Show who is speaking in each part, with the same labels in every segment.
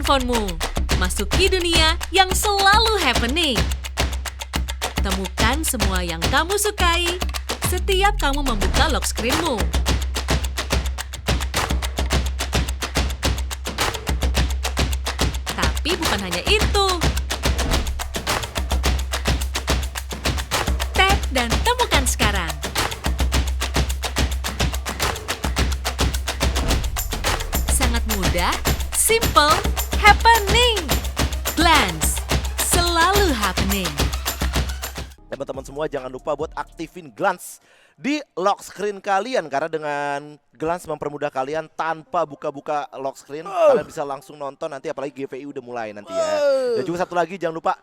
Speaker 1: handphonemu. Masuki dunia yang selalu happening. Temukan semua yang kamu sukai setiap kamu membuka lock screen-mu. Tapi bukan hanya itu. Tap dan temukan sekarang. Sangat mudah, simple, happening. Glance, selalu happening.
Speaker 2: Teman-teman semua jangan lupa buat aktifin Glance di lock screen kalian, karena dengan Glance mempermudah kalian tanpa buka-buka lock screen. Kalian bisa langsung nonton nanti, apalagi GVI udah mulai nanti ya. Dan juga satu lagi, jangan lupa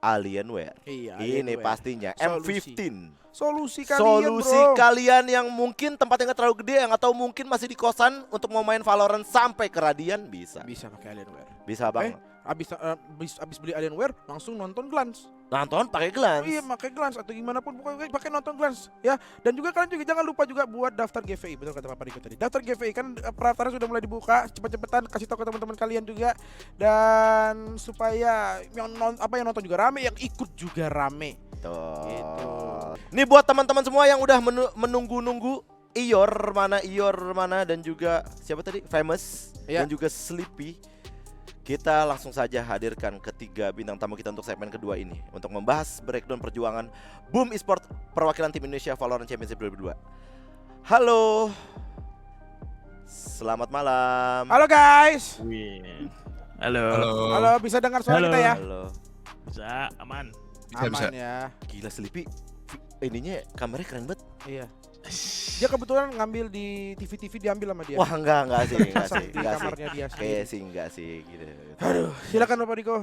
Speaker 2: Alienware.
Speaker 3: Iya,
Speaker 2: Ini
Speaker 3: Alienware.
Speaker 2: pastinya
Speaker 3: Solusi.
Speaker 2: M15.
Speaker 3: Solusi kalian,
Speaker 2: Solusi
Speaker 3: bro.
Speaker 2: kalian yang mungkin tempatnya nggak terlalu gede, yang atau mungkin masih di kosan untuk mau main Valorant sampai ke Radian bisa.
Speaker 3: Bisa pakai Alienware.
Speaker 2: Bisa bang.
Speaker 3: Abis beli Alienware langsung nonton Glance.
Speaker 2: Nonton pakai Glance.
Speaker 3: Iya, pakai Glance atau gimana pun pokoknya pakai nonton Glance ya. Dan juga kalian juga jangan lupa juga buat daftar GVI. Betul kata Papa Diko tadi. Daftar GVI kan pendaftaran sudah mulai dibuka. Cepet-cepetan kasih tahu ke teman-teman kalian juga, dan supaya yang nonton juga rame, yang ikut juga rame.
Speaker 2: Tuh.
Speaker 3: Gitu.
Speaker 2: Ini buat teman-teman semua yang udah menunggu-nunggu Ior mana dan juga siapa tadi? Famous
Speaker 3: Iya.
Speaker 2: dan juga Sleepy. Kita langsung saja hadirkan ketiga bintang tamu kita untuk segmen kedua ini untuk membahas breakdown perjuangan Boom Esport perwakilan tim Indonesia Valorant Championship 2022. Halo. Selamat malam.
Speaker 3: Halo guys.
Speaker 4: Halo.
Speaker 3: Halo, bisa dengar suara
Speaker 4: Halo.
Speaker 3: kita ya?
Speaker 2: Halo.
Speaker 4: Bisa, aman.
Speaker 3: Aman ya.
Speaker 2: Gila Sleepy. Ininya kameranya keren banget.
Speaker 3: Iya. Dia kebetulan ngambil di TV diambil sama dia.
Speaker 2: Wah, enggak sih, enggak
Speaker 3: Pasang
Speaker 2: sih.
Speaker 3: di
Speaker 2: Enggak sih.
Speaker 3: kamarnya dia
Speaker 2: Kayak
Speaker 3: sendiri.
Speaker 2: sih enggak sih gitu.
Speaker 3: Aduh, silakan Bapak Diko.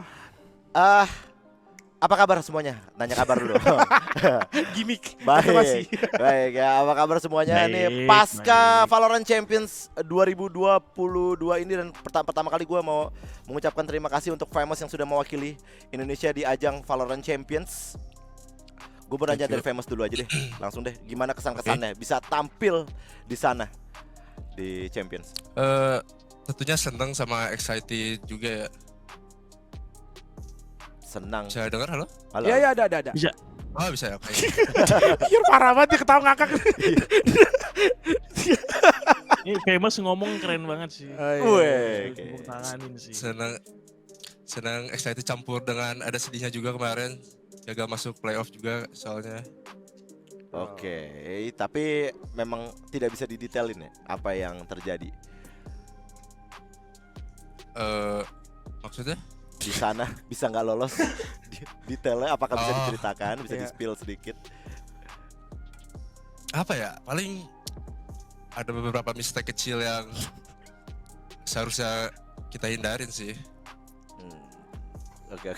Speaker 2: Apa kabar semuanya? Nanya kabar dulu.
Speaker 3: Gimik.
Speaker 2: Baik. Baik ya, apa kabar semuanya nih
Speaker 4: Baik,
Speaker 2: pasca
Speaker 4: baik.
Speaker 2: Valorant Champions 2022 ini, dan pertama kali gue mau mengucapkan terima kasih untuk Famous yang sudah mewakili Indonesia di ajang Valorant Champions. Gue bertanya dari Famous dulu aja deh, langsung deh. Gimana kesan-kesannya bisa tampil di sana di Champions?
Speaker 5: Tentunya senang sama excited juga ya.
Speaker 2: Senang.
Speaker 5: Bisa dengar halo?
Speaker 2: Halo.
Speaker 3: Iya, ada.
Speaker 4: Bisa.
Speaker 5: Oh bisa ya. Oke.
Speaker 3: Iya, parah banget dia ketawa ngakak.
Speaker 4: Ini Famous ngomong keren banget sih.
Speaker 2: Weh,
Speaker 4: Tepuk tanganin sih.
Speaker 5: senang excited campur dengan ada sedihnya juga kemarin. Gagal masuk playoff juga soalnya.
Speaker 2: Oke, tapi memang tidak bisa didetailin ya apa yang terjadi
Speaker 5: Maksudnya?
Speaker 2: di sana. Bisa nggak lolos detailnya, apakah bisa
Speaker 5: Oh.
Speaker 2: diceritakan, bisa
Speaker 3: Iya.
Speaker 2: di-spill sedikit?
Speaker 5: Apa ya? Paling ada beberapa mistake kecil yang seharusnya kita hindarin sih.
Speaker 2: Oke.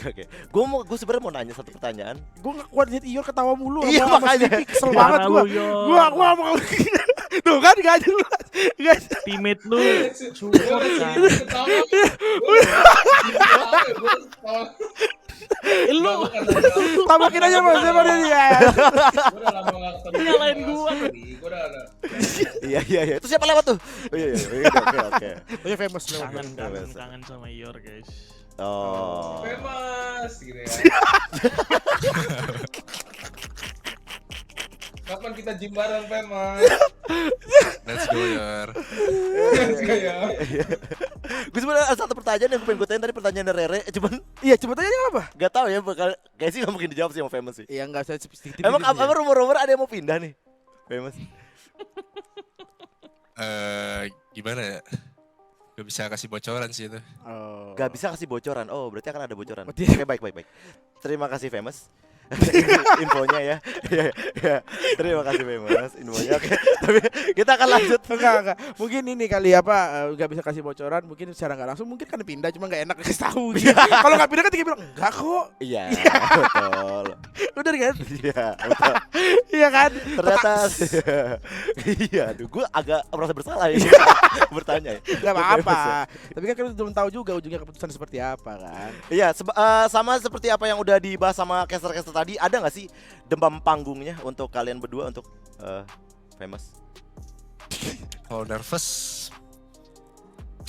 Speaker 2: Gue sebenarnya mau nanya satu pertanyaan.
Speaker 3: Gue gak kuat liat Ior ketawa mulu.
Speaker 2: Iya,
Speaker 3: sama
Speaker 2: makanya.
Speaker 3: Sleepy. Kesel
Speaker 4: Parah
Speaker 3: banget gue.
Speaker 4: lu, Yo.
Speaker 3: Gue mau. Tuh kan gak jelas. Guys.
Speaker 4: Teammate lu support kan. Lu
Speaker 3: Tambahin aja mas. Siapa dia?
Speaker 4: nyalain gua.
Speaker 2: Iya. Itu siapa lewat tuh? Oh, iya. Oke.
Speaker 3: Oh ya Famous lewat.
Speaker 4: Kangen sama Ior guys.
Speaker 2: Oh.
Speaker 6: Famous gitu ya. Kapan kita gym bareng Famous?
Speaker 5: Let's go Yor.
Speaker 6: Kayak
Speaker 2: Gue sebenarnya ada satu pertanyaan yang gue pengen gue tanya tadi, pertanyaan dari Rere, cuman
Speaker 3: Iya, coba tanya apa?
Speaker 2: gak tahu ya, kayak sih gak mungkin dijawab sih sama Famous sih.
Speaker 3: Iya, enggak usah sedikit.
Speaker 2: Emang apa rumor-rumor ada yang mau pindah nih, Famous?
Speaker 5: Gimana ya? Gak bisa kasih bocoran sih itu.
Speaker 3: Oh.
Speaker 2: Gak bisa kasih bocoran. Oh, berarti akan ada bocoran.
Speaker 3: Berarti-
Speaker 2: Oke, baik. Terima kasih Famous. Infonya ya. Iya. Terima kasih Famous infonya. Oke. Tapi kita akan lanjut.
Speaker 3: Enggak. Mungkin ini kali nggak bisa kasih bocoran, mungkin secara nggak langsung mungkin kan pindah, cuma nggak enak kasih tahu gitu. Kalau nggak pindah kan tinggal bilang enggak kok.
Speaker 2: Iya, betul.
Speaker 3: Bener kan?
Speaker 2: Iya, betul.
Speaker 3: Iya kan?
Speaker 2: Ternyata iya, aduh, gue agak merasa bersalah ya bertanya ya.
Speaker 3: Nggak apa-apa. Tapi kan kita belum tahu juga ujungnya keputusan seperti apa kan.
Speaker 2: Iya, sama seperti apa yang udah dibahas sama caster-caster tadi, ada nggak sih demam panggungnya untuk kalian berdua, untuk Famous?
Speaker 5: Kalau nervous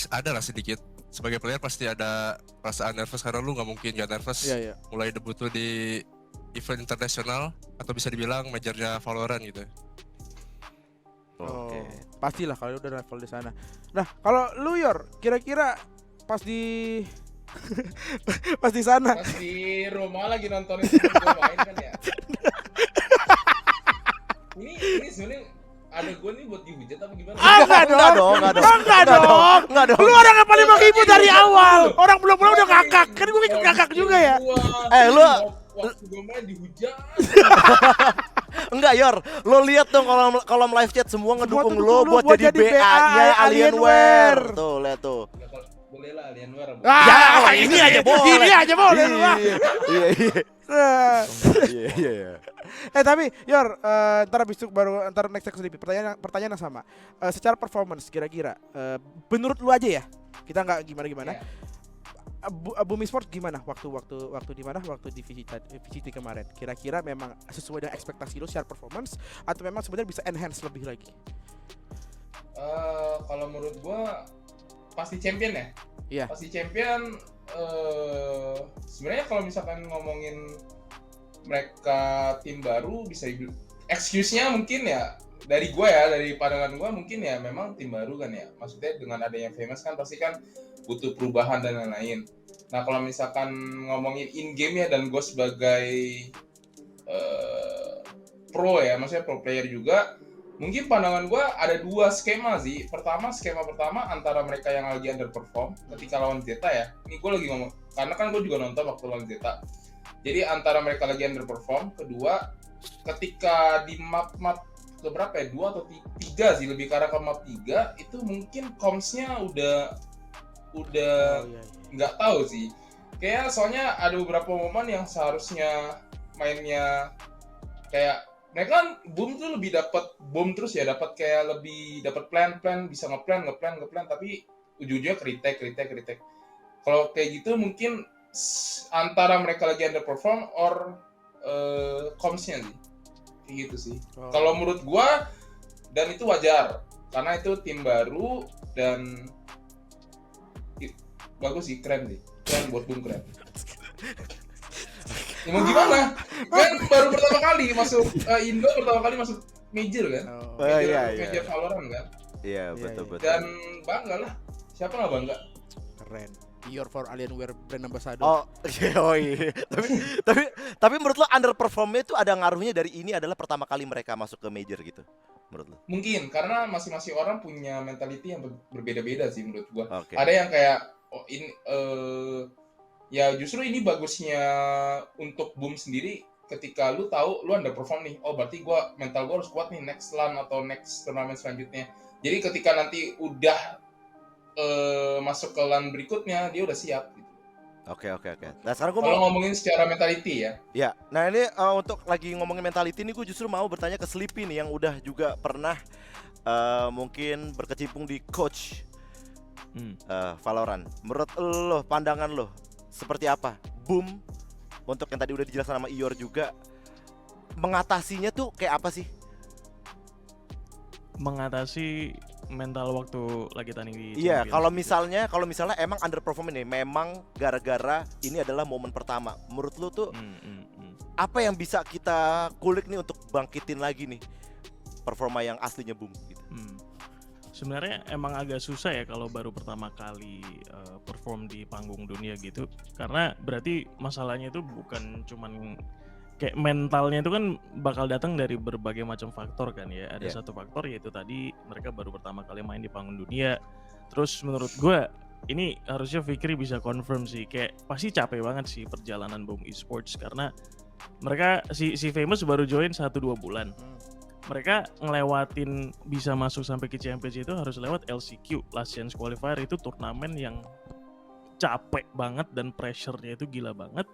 Speaker 5: ada lah sedikit. sebagai player pasti ada perasaan nervous karena lu nggak mungkin gak nervous
Speaker 3: Iya.
Speaker 5: mulai debut lu di event internasional atau bisa dibilang majornya Valorant gitu.
Speaker 2: Oke.
Speaker 3: Pastilah kalau udah level di sana. Nah, kalau lu Yor, kira-kira pas di pas di sana.
Speaker 6: Pas di rumah lagi nontonin temen gue main kan ya. Ini sebenarnya ada gue nih buat dihujat apa gimana?
Speaker 3: Enggak dong.
Speaker 2: Enggak dong.
Speaker 3: Lu orang yang paling menghibur dari awal. Orang belum udah ngakak. Kan gue ikut ngakak juga ya.
Speaker 2: Lu
Speaker 6: waktu gue main dihujat.
Speaker 2: enggak Yor, lo lihat dong kolom live chat semua ngedukung
Speaker 3: tuh
Speaker 2: lo
Speaker 3: dukung lu
Speaker 2: buat jadi BA-nya Alienware. Tuh, lihat tuh.
Speaker 6: Ya, kalau boleh lah Alienware.
Speaker 2: Ya, ini aja boleh.
Speaker 3: Ini aja boleh lu ah.
Speaker 2: Iya.
Speaker 3: Nah.
Speaker 2: Iya.
Speaker 3: Tapi Yor, ntar abis itu baru ntar next episode pertanyaan yang sama. Secara performance kira-kira menurut lu aja ya. Kita nggak gimana-gimana.
Speaker 6: Ya.
Speaker 3: Bumi Sport gimana waktu di mana waktu di VCT kemarin? Kira-kira memang sesuai dengan ekspektasi lu secara performance atau memang sebenarnya bisa enhance lebih lagi?
Speaker 6: Kalau menurut gua pasti champion ya.
Speaker 3: Iya.
Speaker 6: Pasti champion. Sebenarnya kalau misalkan ngomongin mereka tim baru bisa excuse-nya mungkin ya dari gua ya, dari pandangan gua mungkin ya memang tim baru kan ya. Maksudnya dengan adanya Famous kan pasti kan butuh perubahan dan lain-lain. Nah kalau misalkan ngomongin in game ya dan gue sebagai pro ya, maksudnya pro player juga, mungkin pandangan gue ada dua skema sih. Skema pertama antara mereka yang lagi underperform ketika lawan Zeta ya. Ini gue lagi ngomong karena kan gue juga nonton waktu lawan Zeta. Jadi antara mereka lagi underperform. Kedua, ketika di map keberapa ya? 2 atau 3 sih, lebih ke arah ke map 3 itu mungkin comms-nya udah nggak tahu sih. Kayak soalnya ada beberapa momen yang seharusnya mainnya kayak mereka kan boom tuh lebih dapat boom terus ya, dapat kayak lebih dapat plan bisa ngeplan tapi ujung-ujungnya kritik. Kalau kayak gitu mungkin antara mereka lagi underperform or comms-nya sih. Kayak gitu sih. Kalau menurut gua dan itu wajar karena itu tim baru dan bagus sih, keren buat boom keren. Ya mau gimana? Kan baru pertama kali masuk Indo, pertama kali masuk major kan? Major Valorant kan?
Speaker 2: Iya, betul.
Speaker 6: Dan bangga lah. Siapa nggak bangga?
Speaker 3: Keren. Your for Alienware brand ambassador.
Speaker 2: Iya. Tapi menurut lo underperformnya itu ada ngaruhnya dari ini adalah pertama kali mereka masuk ke major gitu? Menurut lo? Mungkin
Speaker 6: karena masing-masing orang punya mentality yang berbeda-beda sih menurut gua.
Speaker 2: Okay.
Speaker 6: Ada yang kayak ya justru ini bagusnya untuk boom sendiri ketika lu tahu lu underperform nih. Oh berarti mental gua harus kuat nih next LAN atau next turnamen selanjutnya. Jadi ketika nanti udah masuk ke LAN berikutnya dia udah siap gitu.
Speaker 2: Oke. Nah sekarang gue
Speaker 6: kalau ngomongin secara mentality ya.
Speaker 2: Ya, nah ini untuk lagi ngomongin mentality ini gue justru mau bertanya ke Sleepy nih yang udah juga pernah mungkin berkecimpung di coach Valorant. Menurut lo, pandangan lo seperti apa? Boom untuk yang tadi udah dijelaskan sama Ior juga, mengatasinya tuh kayak apa sih?
Speaker 4: Mengatasi mental waktu lagi tanding di
Speaker 2: Iya,
Speaker 4: Champions.
Speaker 2: kalau misalnya emang underperform ini memang gara-gara ini adalah momen pertama. Menurut lu tuh apa yang bisa kita kulik nih untuk bangkitin lagi nih performa yang aslinya boom gitu.
Speaker 4: Sebenarnya emang agak susah ya kalau baru pertama kali perform di panggung dunia gitu. Karena berarti masalahnya itu bukan cuman kayak mentalnya itu kan bakal datang dari berbagai macam faktor kan ya. Ada satu faktor yaitu tadi mereka baru pertama kali main di panggung dunia. Terus menurut gue ini harusnya Fikri bisa confirm sih, kayak pasti capek banget sih perjalanan Boom Esports karena mereka si Famous baru join 1-2 bulan. Mereka ngelewatin bisa masuk sampai ke Champions itu harus lewat LCQ, Last Chance Qualifier, itu turnamen yang capek banget dan pressure-nya itu gila banget.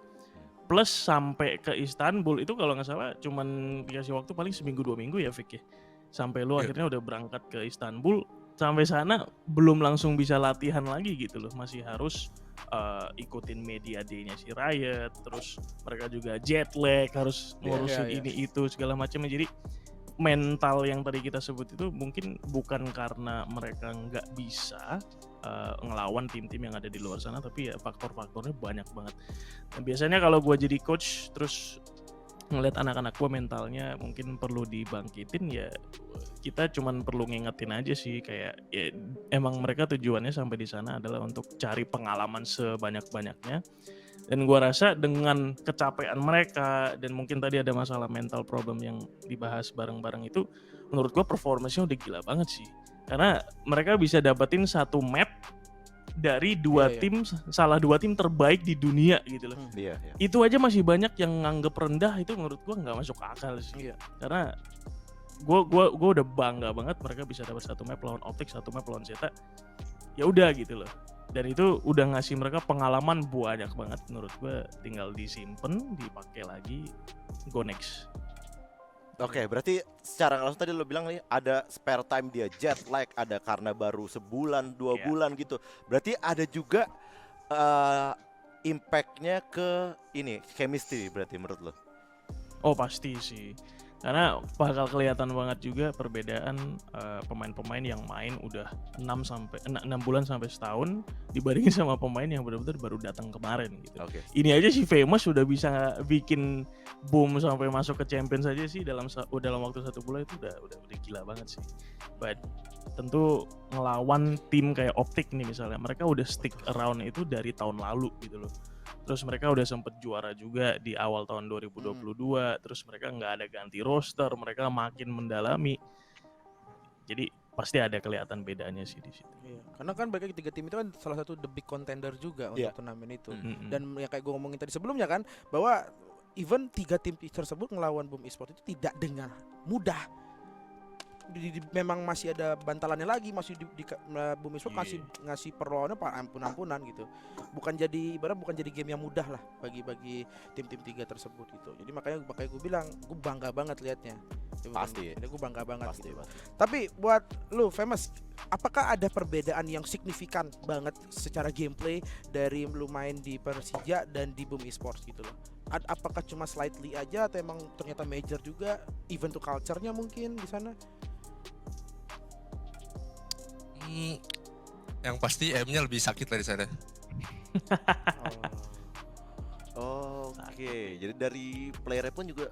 Speaker 4: Plus sampai ke Istanbul itu kalau nggak salah cuman dikasih waktu paling seminggu 2 minggu ya Fik ya. Sampai lu akhirnya udah berangkat ke Istanbul, sampai sana belum langsung bisa latihan lagi gitu loh. Masih harus ikutin media day-nya si Riot, terus mereka juga jet lag, harus ngurusin ini itu segala macam. Jadi mental yang tadi kita sebut itu mungkin bukan karena mereka nggak bisa ngelawan tim-tim yang ada di luar sana, tapi ya faktor-faktornya banyak banget. Dan biasanya kalau gue jadi coach terus ngeliat anak-anak gue mentalnya mungkin perlu dibangkitin, ya kita cuman perlu ngingetin aja sih, kayak ya, emang mereka tujuannya sampai di sana adalah untuk cari pengalaman sebanyak-banyaknya. Dan gue rasa dengan kecapean mereka dan mungkin tadi ada masalah mental problem yang dibahas bareng-bareng itu, menurut gue performance-nya udah gila banget sih. Karena mereka bisa dapetin satu map dari dua
Speaker 3: Iya, iya.
Speaker 4: tim, salah dua tim terbaik di dunia gitu loh.
Speaker 2: Iya, iya.
Speaker 4: Itu aja masih banyak yang nganggep rendah, itu menurut gua nggak masuk akal sih.
Speaker 3: Iya.
Speaker 4: Karena gua udah bangga banget mereka bisa dapat satu map lawan Optic, satu map lawan Zeta. Ya udah gitu loh. Dan itu udah ngasih mereka pengalaman banyak banget, menurut gua tinggal disimpan, dipakai lagi, go next.
Speaker 2: Oke, berarti secara nggak langsung tadi lo bilang nih ada spare time dia, jet lag, ada karena baru sebulan, 2
Speaker 4: Iya.
Speaker 2: bulan gitu. Berarti ada juga impact-nya ke ini, chemistry berarti menurut lo?
Speaker 4: Oh pasti sih, karena bakal kelihatan banget juga perbedaan pemain-pemain yang main udah 6 bulan sampai setahun dibandingin sama pemain yang benar-benar baru datang kemarin gitu.
Speaker 2: Oke.
Speaker 4: Ini aja si Famous sudah bisa bikin boom sampai masuk ke Champions aja sih dalam waktu 1 bulan, itu udah gila banget sih. But tentu ngelawan tim kayak Optic nih misalnya, mereka udah stick around itu dari tahun lalu gitu loh. Terus mereka udah sempet juara juga di awal tahun 2022. Terus mereka nggak ada ganti roster, mereka makin mendalami. Jadi pasti ada kelihatan bedanya sih di situ.
Speaker 3: Iya. Karena kan bagi 3 tim itu kan salah satu the big contender juga
Speaker 2: Iya.
Speaker 3: untuk turnamen itu.
Speaker 4: Mm-mm.
Speaker 3: Dan yang kayak gue ngomongin tadi sebelumnya kan, bahwa even 3 tim tersebut ngelawan Boom Esports itu tidak dengan mudah. Memang masih ada bantalannya lagi, masih Boom Esports masih ngasih perlawannya ampun-ampunan gitu. Bukan jadi game yang mudah lah bagi tim-tim 3 tersebut gitu. Jadi makanya gue bilang gue bangga banget liatnya.
Speaker 2: Pasti.
Speaker 3: Gue bangga banget
Speaker 2: Pasti,
Speaker 3: gitu.
Speaker 2: pasti.
Speaker 3: Tapi buat lu Famous, apakah ada perbedaan yang signifikan banget secara gameplay dari lu main di Persija dan di Boom Esports gitu loh? Apakah cuma slightly aja atau emang ternyata major juga, event to culture-nya mungkin di sana?
Speaker 5: Yang pasti M-nya lebih sakit lah di sana.
Speaker 2: Oke, jadi dari playernya pun juga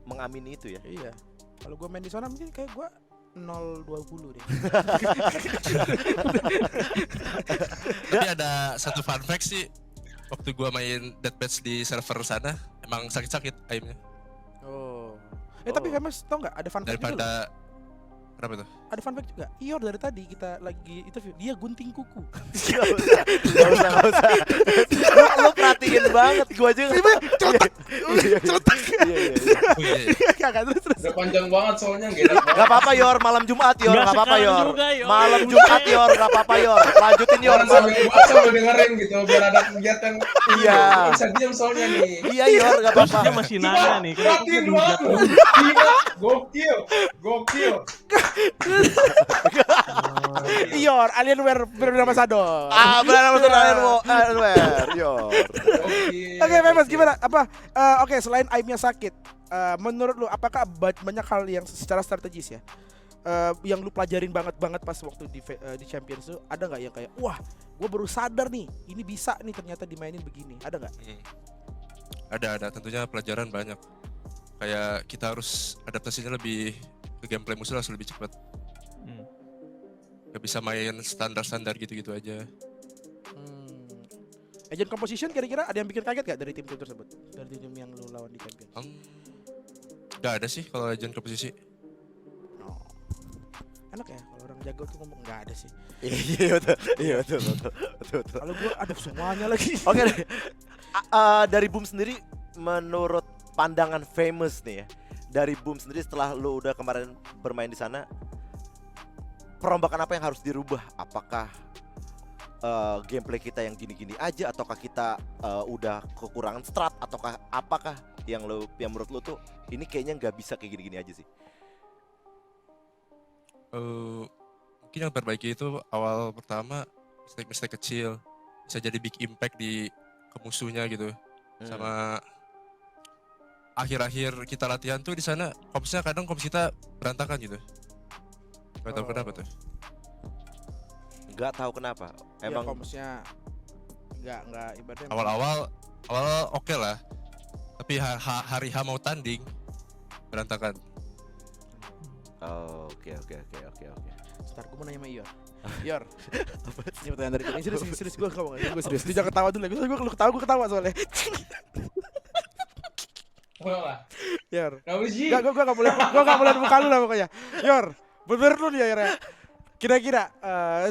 Speaker 2: mengamini itu ya.
Speaker 3: Iya. Kalau gue main di sana mungkin kayak gue 0-20 deh.
Speaker 5: Tapi ada satu fun fact sih, waktu gua main deathmatch di server sana emang sakit-sakit aimnya.
Speaker 3: Oh. Tapi Famous tau nggak ada fun fact juga loh.
Speaker 5: Daripada berapa tuh?
Speaker 3: Ada fun fact juga. Ior dari tadi kita lagi interview, dia gunting kuku.
Speaker 2: Gak usah. Lo perhatiin banget, gua aja.
Speaker 3: Celetak.
Speaker 5: Oh iya, iya.
Speaker 3: Kagak terus.
Speaker 6: Udah panjang banget soalnya, gak enak banget.
Speaker 2: Gak apa-apa Yor, malam Jumat Yor,
Speaker 4: Nggak
Speaker 2: gak apa-apa
Speaker 4: sekarang
Speaker 2: Yor.
Speaker 4: juga, Yor.
Speaker 2: Malam Jumat Yor, gak apa-apa Yor. Lanjutin Yor.
Speaker 6: Orang sambil sambil dengerin gitu biar ada kegiatan.
Speaker 2: Iya.
Speaker 6: Bisa diam soalnya nih.
Speaker 2: Iya Yor, gak
Speaker 4: Terus
Speaker 2: apa-apa.
Speaker 4: dia masih nanya nih, kenapa
Speaker 6: Perhatiin
Speaker 4: gue
Speaker 6: banget
Speaker 4: dihujat
Speaker 6: lu.
Speaker 4: terus?
Speaker 6: Gila, gokil.
Speaker 3: Ior, Alienware brand ambassador.
Speaker 2: Benar benar Yor.
Speaker 6: Gokil.
Speaker 3: Oke, Famous gimana? Oke, selain aimnya sakit, menurut lu apakah banyak hal yang secara strategis ya, yang lu pelajarin banget pas waktu di Champions itu, ada nggak yang kayak wah, gue baru sadar nih, ini bisa nih ternyata dimainin begini, ada nggak?
Speaker 5: Ada tentunya pelajaran banyak. Kayak kita harus adaptasinya lebih ke gameplay musuh harus lebih cepat. Gak bisa main standar-standar gitu-gitu aja.
Speaker 3: Agent composition kira-kira ada yang bikin kaget gak dari tim-tim tersebut? Dari tim yang lu lawan di Champions?
Speaker 5: Gak ada sih kalau legend komposisi.
Speaker 3: Oh. Enak ya kalau orang jago tuh ngomong nggak ada sih.
Speaker 2: Iya betul.
Speaker 3: Kalau gua ada semuanya lagi.
Speaker 2: Oke deh. Dari Boom sendiri, menurut pandangan Famous nih ya, dari Boom sendiri setelah lu udah kemarin bermain di sana, perombakan apa yang harus dirubah? Apakah gameplay kita yang gini-gini aja, ataukah kita udah kekurangan strat, ataukah apakah yang menurut lu tuh ini kayaknya nggak bisa kayak gini-gini aja sih?
Speaker 5: Mungkin yang terbaik itu awal pertama mistake kecil bisa jadi big impact ke musuhnya gitu. Sama akhir-akhir kita latihan tuh di sana komsnya kadang koms kita berantakan gitu. Gak tahu kenapa tuh.
Speaker 2: Nggak tahu kenapa.
Speaker 3: Emang
Speaker 2: Emang
Speaker 3: komsnya nggak ibaratnya
Speaker 5: Awal oke lah. Tapi hari H mau tanding berantakan.
Speaker 2: oh, oke.
Speaker 3: Ntar gue mau nanya sama Ior. Ior, ini pertanyaan dari gue. Ini serius gue ngomong. Gue serius. Lu jangan ketawa dulu. Gue ketawa soalnya.
Speaker 6: Lah.
Speaker 3: Ior.
Speaker 6: Kenapa sih?
Speaker 3: Gue gak boleh buka lu lah pokoknya. Yor, bener lu nih ya Yor ya. Kira-kira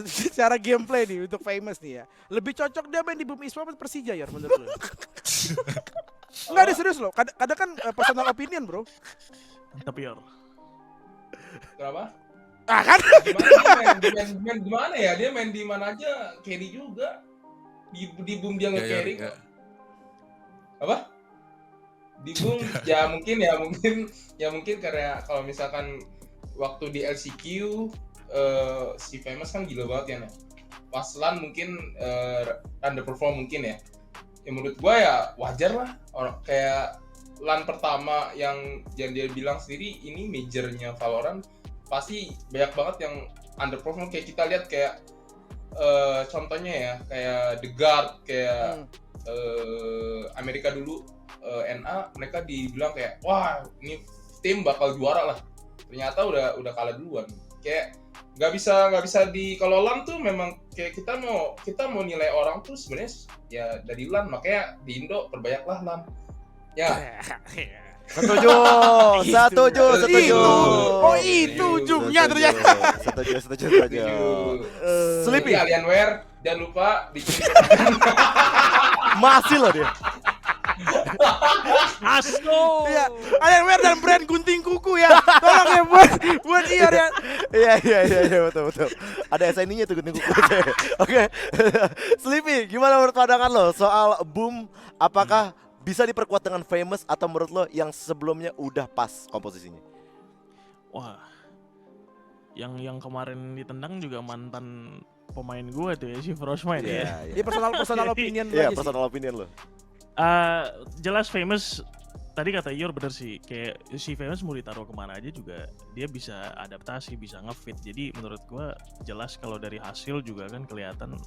Speaker 3: secara gameplay nih untuk Famous nih ya, lebih cocok dia main di Boom Esports atau Persija Yor menurut lu? Enggak ada serius loh. Kadang kan personal opinion bro.
Speaker 4: Tapi Yor,
Speaker 6: Kenapa?
Speaker 3: Ah kan?
Speaker 6: Gimana ya? Dia main di mana aja carry juga. Di Boom dia nge-carry kok. Apa? Di Boom ya mungkin karena kalau misalkan waktu di LCQ si Famous kan gila banget ya. Pas LAN mungkin underperform mungkin ya. Ya menurut gua ya wajar lah. Kayak LAN pertama yang dia bilang sendiri ini majornya Valorant pasti banyak banget yang underperform. Kayak kita lihat kayak contohnya ya kayak The Guard kayak Amerika dulu NA mereka dibilang kayak wah ini tim bakal juara lah, ternyata udah kalah duluan. Kayak nggak bisa di kalau LAN tuh memang kayak kita mau nilai orang tuh sebenarnya ya dari LAN, makanya di Indo perbanyaklah LAN ya.
Speaker 2: Setuju.
Speaker 3: Oh itu ujungnya ternyata.
Speaker 2: Setuju. Sleepy.
Speaker 6: Alienware jangan lupa di
Speaker 2: Masih loh dia.
Speaker 4: Asko.
Speaker 3: Iya, Alienware dan brand gunting kuku ya. Tolong ya buat Ior ya.
Speaker 2: Iya betul. Ada SNI-nya tuh gunting kuku. Oke. Sleepy, gimana menurut pandangan lo soal Boom? Apakah bisa diperkuat dengan Famous atau menurut lo yang sebelumnya udah pas komposisinya?
Speaker 4: Wah, yang kemarin ditendang juga mantan pemain gue tuh ya, si Frostmite ya.
Speaker 3: Ini personal opinion lu
Speaker 2: Iya,
Speaker 3: aja sih.
Speaker 2: personal opinion lo.
Speaker 4: Jelas Famous, tadi kata Ior bener sih, kayak si Famous mau ditaruh kemana aja juga dia bisa adaptasi, bisa ngefit. Jadi menurut gue jelas kalau dari hasil juga kan kelihatan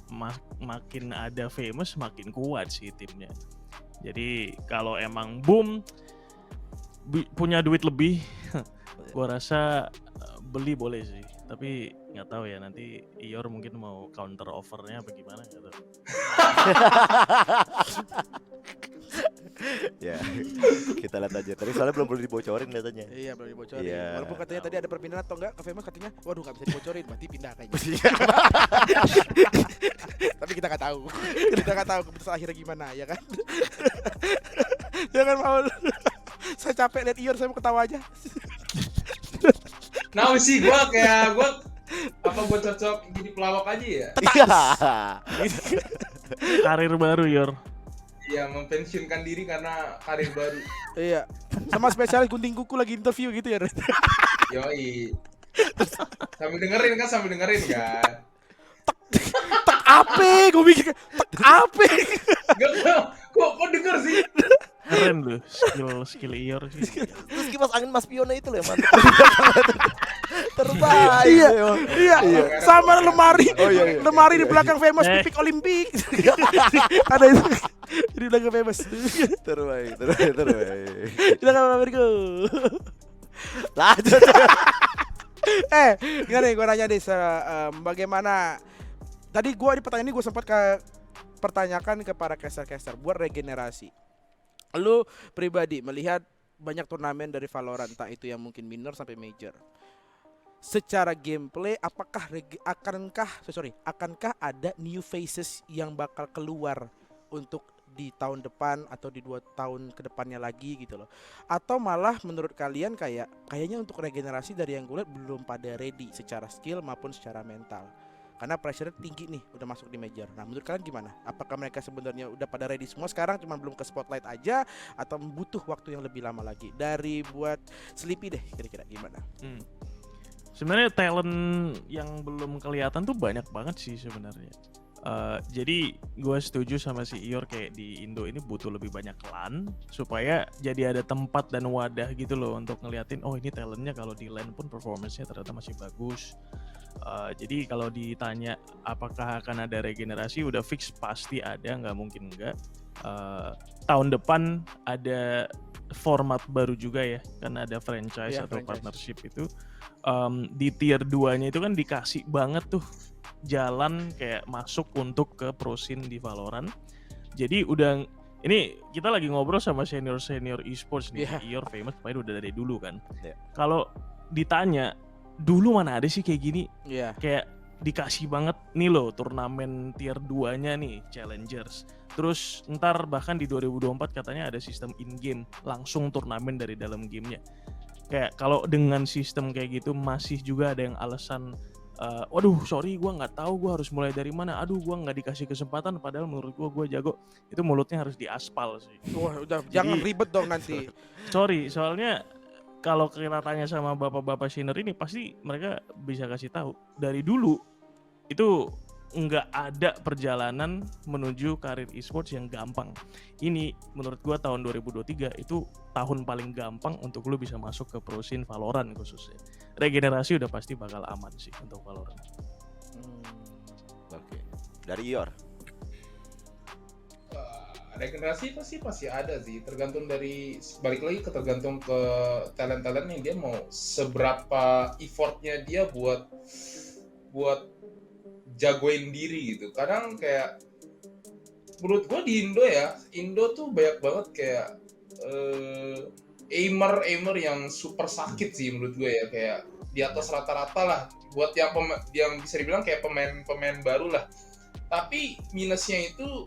Speaker 4: makin ada Famous makin kuat sih timnya. Jadi kalau emang Boom punya duit lebih, gua rasa beli boleh sih. Tapi nggak tahu ya, nanti Ior mungkin mau counter offernya bagaimana nggak tahu.
Speaker 2: Ya, kita lihat aja. Tadi soalnya belum dibocorin katanya.
Speaker 3: Iya belum dibocorin.
Speaker 2: Iya.
Speaker 3: Walaupun katanya tadi ada perpindahan atau enggak ke Famous, katanya waduh nggak bisa dibocorin, berarti pindah kayaknya. Tapi kita nggak tahu. Kita nggak tahu keputusan akhirnya gimana ya kan. Jangan mau. Saya capek lihat Ior, saya mau ketawa aja.
Speaker 6: Nah sih gue cocok jadi pelawak aja ya.
Speaker 2: Iya.
Speaker 4: Karir baru Ior.
Speaker 6: Iya, mempensiunkan diri karena karir baru.
Speaker 3: Iya. Sama spesialis gunting kuku lagi interview gitu ya.
Speaker 6: Yoi. Sambil dengerin kan.
Speaker 3: Tak ape, gue mikir tak ape.
Speaker 6: Kok denger sih?
Speaker 4: Keren loh skill Ior sih.
Speaker 2: Terus kipas angin Mas Piona itu loh yang mantap. Terbaik.
Speaker 3: Iya. Sama lemari.
Speaker 2: Oh, iya.
Speaker 3: Lemari di belakang Famous Pipik Olimpik. Ada itu. Di belakang Famous.
Speaker 2: Terbaik.
Speaker 3: Di belakang Amerika.
Speaker 2: Lanjut.
Speaker 3: Gimana nih, gue nanya deh, bagaimana tadi gue di pertanyaan ini gue sempat pertanyakan ke para caster buat regenerasi. Lu pribadi melihat banyak turnamen dari Valorant, entah itu yang mungkin minor sampai major. Secara gameplay, akankah ada new faces yang bakal keluar untuk di tahun depan atau di 2 tahun ke depannya lagi gitu loh? Atau malah menurut kalian kayaknya untuk regenerasi dari yang gue lihat belum pada ready secara skill maupun secara mental? Karena pressure tinggi nih udah masuk di major. Nah menurut kalian gimana? Apakah mereka sebenarnya udah pada ready semua sekarang, cuma belum ke spotlight aja, atau butuh waktu yang lebih lama lagi? Dari buat Sleepy deh, kira-kira gimana?
Speaker 4: Sebenarnya talent yang belum kelihatan tuh banyak banget sih sebenarnya. Jadi gue setuju sama si Ior kayak di Indo ini butuh lebih banyak LAN supaya jadi ada tempat dan wadah gitu loh untuk ngeliatin oh ini talentnya kalau di LAN pun performance-nya ternyata masih bagus. Jadi kalau ditanya apakah akan ada regenerasi udah fix pasti ada, nggak mungkin enggak. Tahun depan ada format baru juga ya, kan ada franchise atau partnership itu. Di tier 2-nya itu kan dikasih banget tuh jalan kayak masuk untuk ke pro scene di Valorant. Jadi udah ini kita lagi ngobrol sama senior esports nih. Ior famous pokoknya udah dari dulu kan. Kalau ditanya dulu mana ada sih kayak gini? Kayak dikasih banget nih loh turnamen tier 2-nya nih challengers. Terus ntar bahkan di 2024 katanya ada sistem in-game langsung turnamen dari dalam gamenya. Kayak kalau dengan sistem kayak gitu masih juga ada yang alasan waduh sorry gue nggak tahu gue harus mulai dari mana, aduh gue nggak dikasih kesempatan padahal menurut gue jago. Itu mulutnya harus diaspal sih.
Speaker 3: Wah udah jangan ribet dong nanti.
Speaker 4: Sorry soalnya kalau kita tanya sama bapak-bapak senior ini pasti mereka bisa kasih tahu dari dulu itu nggak ada perjalanan menuju karir esports yang gampang. Ini menurut gua tahun 2023 itu tahun paling gampang untuk lu bisa masuk ke pro scene Valorant khususnya. Regenerasi udah pasti bakal aman sih untuk Valorant.
Speaker 2: Oke. Dari Ior.
Speaker 6: Regenerasi pasti ada sih, tergantung dari balik lagi tergantung ke talent-talentnya dia mau seberapa effortnya dia buat jagoin diri gitu. Kadang kayak menurut gue di Indo tuh banyak banget kayak aimer yang super sakit sih menurut gue ya, kayak di atas rata-rata lah buat yang bisa dibilang kayak pemain baru lah. Tapi minusnya itu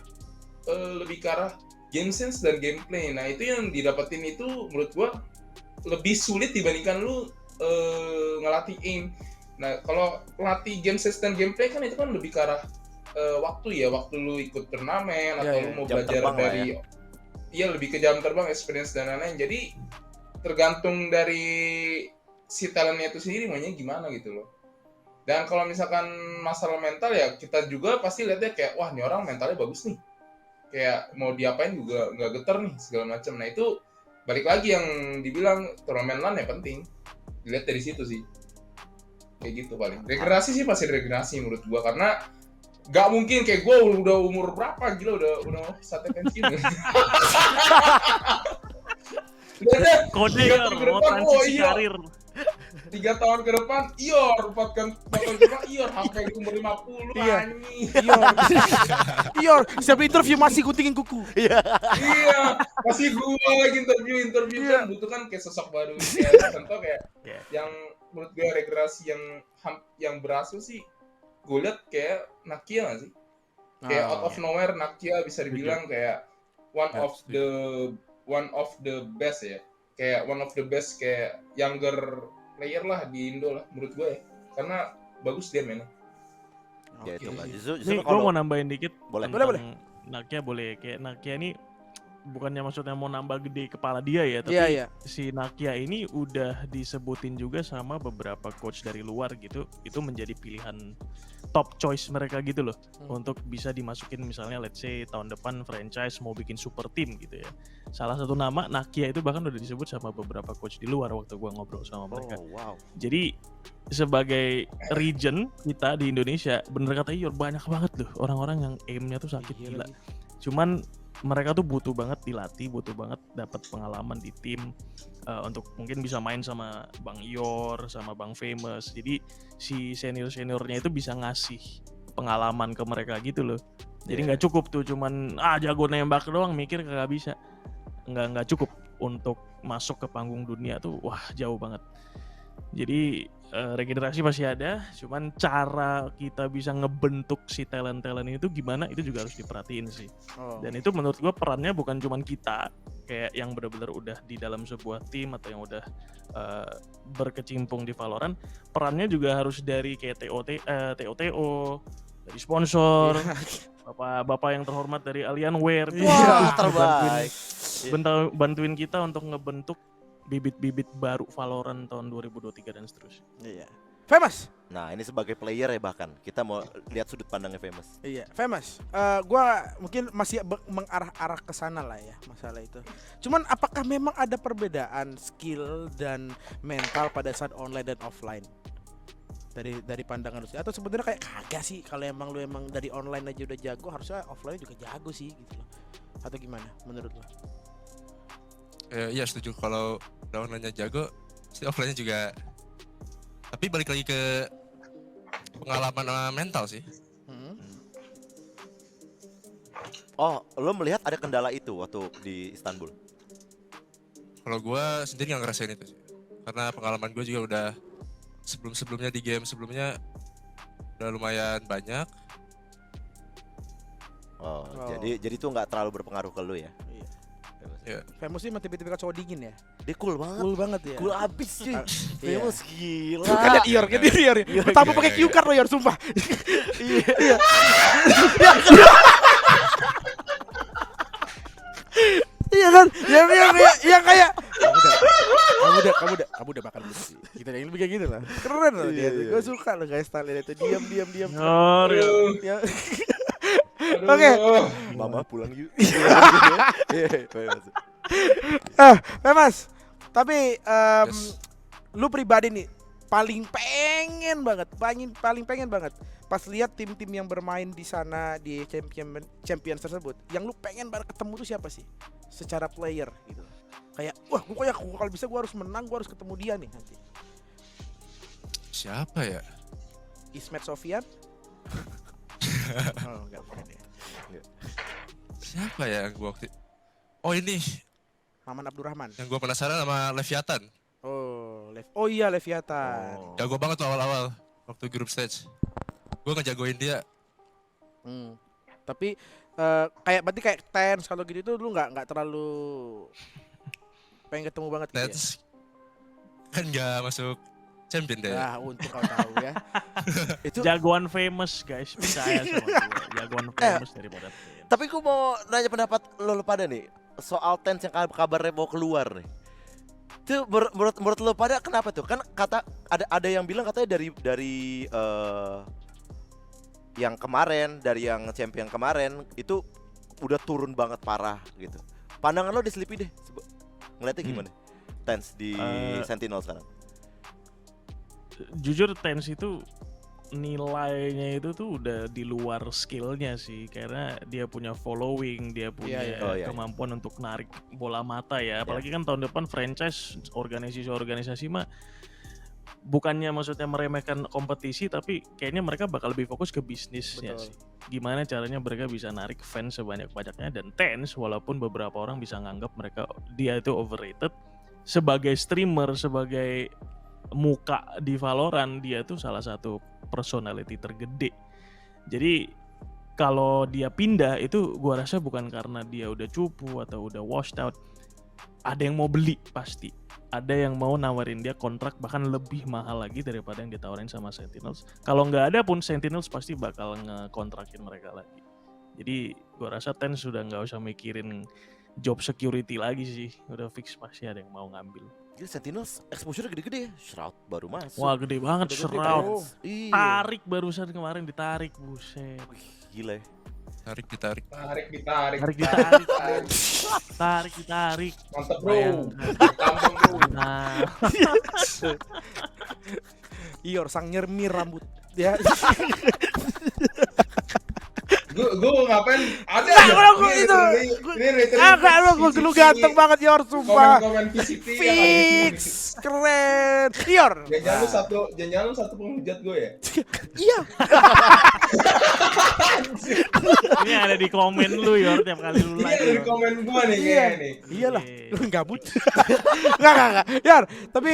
Speaker 6: lebih ke arah game sense dan gameplay. Nah itu yang didapetin itu menurut gue lebih sulit dibandingkan lu ngelatih aim. Nah, kalau latih game sense dan gameplay kan itu kan lebih ke arah waktu lu ikut turnamen atau lu mau belajar dari lebih ke jam terbang, experience dan lain-lain. Jadi tergantung dari si talentnya itu sendiri maunya gimana gitu loh. Dan kalau misalkan masalah mental ya kita juga pasti lihatnya kayak wah ini orang mentalnya bagus nih. Kayak mau diapain juga nggak getar nih segala macam. Nah itu balik lagi yang dibilang turnamen LAN ya penting. Dilihat dari situ sih. Kayak gitu paling. Regenerasi sih pasti regenerasi menurut gua karena gak mungkin kayak gua udah umur berapa gila udah saatnya pensiun.
Speaker 4: Kode mau transisi karir.
Speaker 6: 3 tahun ke depan Ior 4 tahun ke depan Ior sampai umur 50 anjing.
Speaker 3: Ior siapa interview masih guntingin kuku.
Speaker 6: Iya masih gua lagi interview kan butuhkan kayak sosok baru kayak contoh kayak yang menurut gue regenerasi yang berhasil sih gue liat kayak Nakia gak sih? Kayak out of nowhere Nakia bisa dibilang kayak one of the best ya. Kayak one of the best kayak younger player lah di Indo lah menurut gue ya. Karena bagus dia mainnya.
Speaker 2: Ya itu kan.
Speaker 4: Nih gue mau nambahin dikit.
Speaker 2: Boleh.
Speaker 4: Nakia boleh. Kayak Nakia ini bukannya maksudnya mau nambah gede kepala dia ya, tapi si Nakia ini udah disebutin juga sama beberapa coach dari luar gitu, itu menjadi pilihan top choice mereka gitu loh, untuk bisa dimasukin misalnya let's say tahun depan franchise mau bikin super team gitu ya. Salah satu nama Nakia itu bahkan udah disebut sama beberapa coach di luar waktu gua ngobrol sama mereka. Jadi sebagai region kita di Indonesia, bener kata Ior, banyak banget loh orang-orang yang aimnya tuh sakit gila. Cuman mereka tuh butuh banget dilatih, butuh banget dapat pengalaman di tim untuk mungkin bisa main sama Bang Ior, sama Bang Famous. Jadi si senior-seniornya itu bisa ngasih pengalaman ke mereka gitu loh. Jadi nggak cukup tuh cuman jago nembak doang, mikir kagak bisa. Nggak cukup untuk masuk ke panggung dunia tuh, wah jauh banget. Jadi regenerasi masih ada, cuman cara kita bisa ngebentuk si talent-talent itu gimana, itu juga harus diperhatiin sih. Dan itu menurut gue perannya bukan cuman kita, kayak yang benar-benar udah di dalam sebuah tim atau yang udah berkecimpung di Valorant, perannya juga harus dari kayak TOTO, dari sponsor, bapak yang terhormat dari Alienware,
Speaker 2: terbaik.
Speaker 4: Bantuin kita untuk ngebentuk bibit-bibit baru Valorant tahun 2023 dan seterusnya.
Speaker 2: Iya.
Speaker 3: Famous.
Speaker 2: Nah, ini sebagai player ya bahkan kita mau lihat sudut pandangnya Famous.
Speaker 3: Iya, Famous. Gua mungkin masih mengarah-arah ke sana lah ya masalah itu. Cuman apakah memang ada perbedaan skill dan mental pada saat online dan offline? Dari pandangan lu sih? Atau sebenarnya kayak kagak sih, kalau emang lu emang dari online aja udah jago, harusnya offline juga jago sih gitu loh. Atau gimana menurut lu?
Speaker 5: Iya setuju, kalau online-nya jago, pasti offline-nya juga. Tapi balik lagi ke pengalaman sama mental sih.
Speaker 2: Oh, lo melihat ada kendala itu waktu di Istanbul?
Speaker 5: Kalau gue sendiri nggak ngerasain itu sih. Karena pengalaman gue juga udah sebelumnya di game sebelumnya udah lumayan banyak.
Speaker 2: Oh. Jadi itu nggak terlalu berpengaruh ke lo ya?
Speaker 3: Iya.
Speaker 5: Ya.
Speaker 3: Famous sih tipe-tipe cowok dingin ya.
Speaker 2: Dia cool banget.
Speaker 3: Cool banget ya.
Speaker 2: Cool abis cuy.
Speaker 3: Iya.
Speaker 2: Famous gila.
Speaker 3: Tuh kan lihat Ior, kan Ior. Pertama pakai cue card lo Ior, sumpah. Iya. Iya kan? Yang kayak kamu udah makan belum sih? Gitu yang lebih kayak gitu lah. Keren loh dia. Gue suka loh guys style itu. Diam. Ya. Oke.
Speaker 2: Mama pulang yuk.
Speaker 3: Mas. Tapi
Speaker 5: Yes.
Speaker 3: lu pribadi nih paling pengen banget pas lihat tim-tim yang bermain di sana di Champions tersebut, yang lu pengen banget ketemu tuh siapa sih? Secara player gitu. Kayak wah, gua kalau bisa gua harus menang, gua harus ketemu dia nih nanti.
Speaker 5: Siapa ya?
Speaker 3: Ismet Sofyan? Oh, enggak bukan ya.
Speaker 5: Siapa ya yang gue waktu? Oh ini,
Speaker 3: Maman Abdurrahman.
Speaker 5: yang gue penasaran sama Leviathan.
Speaker 3: Oh iya Leviathan.
Speaker 5: Jago banget tuh awal-awal waktu group stage. Gue ngejagoin dia.
Speaker 3: Tapi berarti kayak Tens kalau gitu tuh lu nggak terlalu pengen ketemu banget gitu ya?
Speaker 5: Nets kan nggak masuk champion deh.
Speaker 3: Nah, untuk kau tahu ya.
Speaker 2: Itu
Speaker 4: Jagoan Famous guys, percaya sama gue. Jagoan Famous daripada Tens.
Speaker 2: tapi gue mau nanya pendapat lo pada nih soal Tens yang kabarnya mau keluar nih. Itu menurut lo pada kenapa tuh? Kan kata ada yang bilang katanya dari yang kemarin, dari yang champion kemarin itu udah turun banget parah gitu. Pandangan lo di Sleepy deh. Ngeliatnya gimana? Tens di Sentinel sekarang.
Speaker 4: Jujur Tens itu nilainya itu tuh udah di luar skillnya sih, karena dia punya following, dia punya
Speaker 3: Iya.
Speaker 2: Oh, iya.
Speaker 4: kemampuan untuk narik bola mata ya. Apalagi kan tahun depan franchise organisasi mah bukannya maksudnya meremehkan kompetisi, tapi kayaknya mereka bakal lebih fokus ke bisnisnya
Speaker 3: Betul.
Speaker 4: sih. Gimana caranya mereka bisa narik fans sebanyak-banyaknya, dan Tens walaupun beberapa orang bisa nganggap dia itu overrated, sebagai streamer, sebagai muka di Valorant, dia tuh salah satu personality tergede. Jadi kalau dia pindah itu gua rasa bukan karena dia udah cupu atau udah washed out. Ada yang mau beli pasti. Ada yang mau nawarin dia kontrak bahkan lebih mahal lagi daripada yang ditawarin sama Sentinels. Kalau nggak ada pun Sentinels pasti bakal ngekontrakin mereka lagi. Jadi gua rasa Tens sudah nggak usah mikirin job security lagi sih. Udah fix pasti ada yang mau ngambil.
Speaker 2: Gila, Sentinels exposure gede-gede ya. Shroud baru masuk.
Speaker 4: Wah gede banget
Speaker 2: Gede-gede
Speaker 4: Shroud.
Speaker 2: Tens. Iya.
Speaker 4: Tarik barusan kemarin ditarik, buset.
Speaker 2: Wih, gila ya.
Speaker 5: Ditarik.
Speaker 4: Tarik.
Speaker 6: Mantap bro.
Speaker 4: Bayangkan.
Speaker 6: Tampang bro.
Speaker 4: Nah,
Speaker 3: Ior sang nyermir rambut ya.
Speaker 6: Gue ngapain? Ada
Speaker 3: Nggak,
Speaker 6: aja.
Speaker 3: gua itu.
Speaker 6: Ini rating.
Speaker 3: Agak lu ganteng banget Ior, sumpah.
Speaker 6: Komen VCT yang ada di
Speaker 3: Fix,
Speaker 6: sini.
Speaker 3: keren. Ior.
Speaker 6: Jangan lu satu penghujat gue ya.
Speaker 3: Iya.
Speaker 4: ini ada di komen lu Yor tiap kali lu
Speaker 6: Iya
Speaker 4: live.
Speaker 6: dari
Speaker 4: Yor.
Speaker 6: komen gue nih
Speaker 3: Iya.
Speaker 6: kayaknya nih.
Speaker 3: Iyalah,
Speaker 4: Iya.
Speaker 3: lu gabut. Enggak. Yar, tapi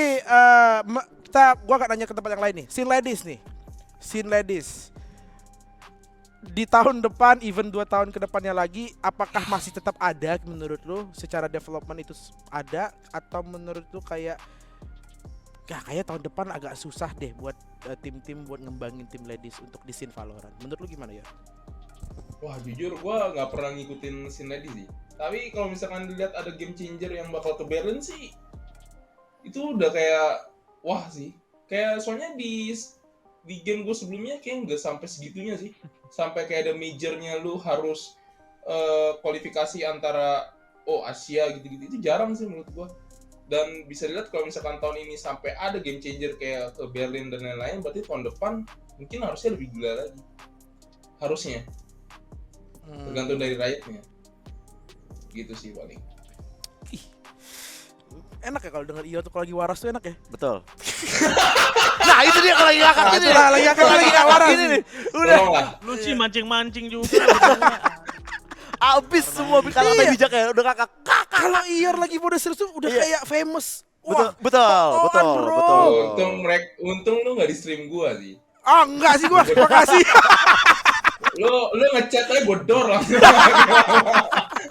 Speaker 3: gua akan nanya ke tempat yang lain nih. Scene ladies. Di tahun depan, even 2 tahun ke depannya lagi, apakah masih tetap ada menurut lu? Secara development itu ada, atau menurut lu kayak tahun depan agak susah deh buat tim-tim buat ngembangin tim ladies untuk di scene Valorant. Menurut lu gimana ya?
Speaker 6: Wah jujur gue nggak pernah ngikutin scene lady sih. Tapi kalau misalkan dilihat ada game changer yang bakal ke balance sih, itu udah kayak wah sih. Kayak soalnya di game gue sebelumnya kayak nggak sampai segitunya sih. Sampai kayak ada majornya lu harus kualifikasi antara Asia gitu-gitu, itu jarang sih menurut gue. Dan bisa dilihat kalau misalkan tahun ini sampai ada game changer kayak ke Berlin dan lain-lain, berarti tahun depan mungkin harusnya lebih gila lagi. Harusnya. Tergantung dari Riot-nya. Gitu sih paling.
Speaker 3: Enak ya kalau denger Iyo tuh kalau lagi waras tuh enak ya.
Speaker 2: Betul. Nah itu dia kalau lagi ngakak ini.
Speaker 3: Itulah lagi ngakak, lagi nggak waras
Speaker 2: ini nih. Udah
Speaker 6: Tolonglah.
Speaker 4: Lu sih mancing-mancing juga.
Speaker 2: abis semua kata-kata
Speaker 3: Iya.
Speaker 2: bijak ya. Udah ngakak.
Speaker 3: Kalau Iyor lagi mode serius tuh udah
Speaker 2: Iya.
Speaker 3: kayak famous.
Speaker 2: Betul,
Speaker 3: Wah,
Speaker 2: betul,
Speaker 3: totoan,
Speaker 2: betul,
Speaker 3: bro.
Speaker 2: betul.
Speaker 6: Untung lu nggak di stream gua sih.
Speaker 3: enggak sih gua. Makasih.
Speaker 6: Lu ngechat aja bodor langsung.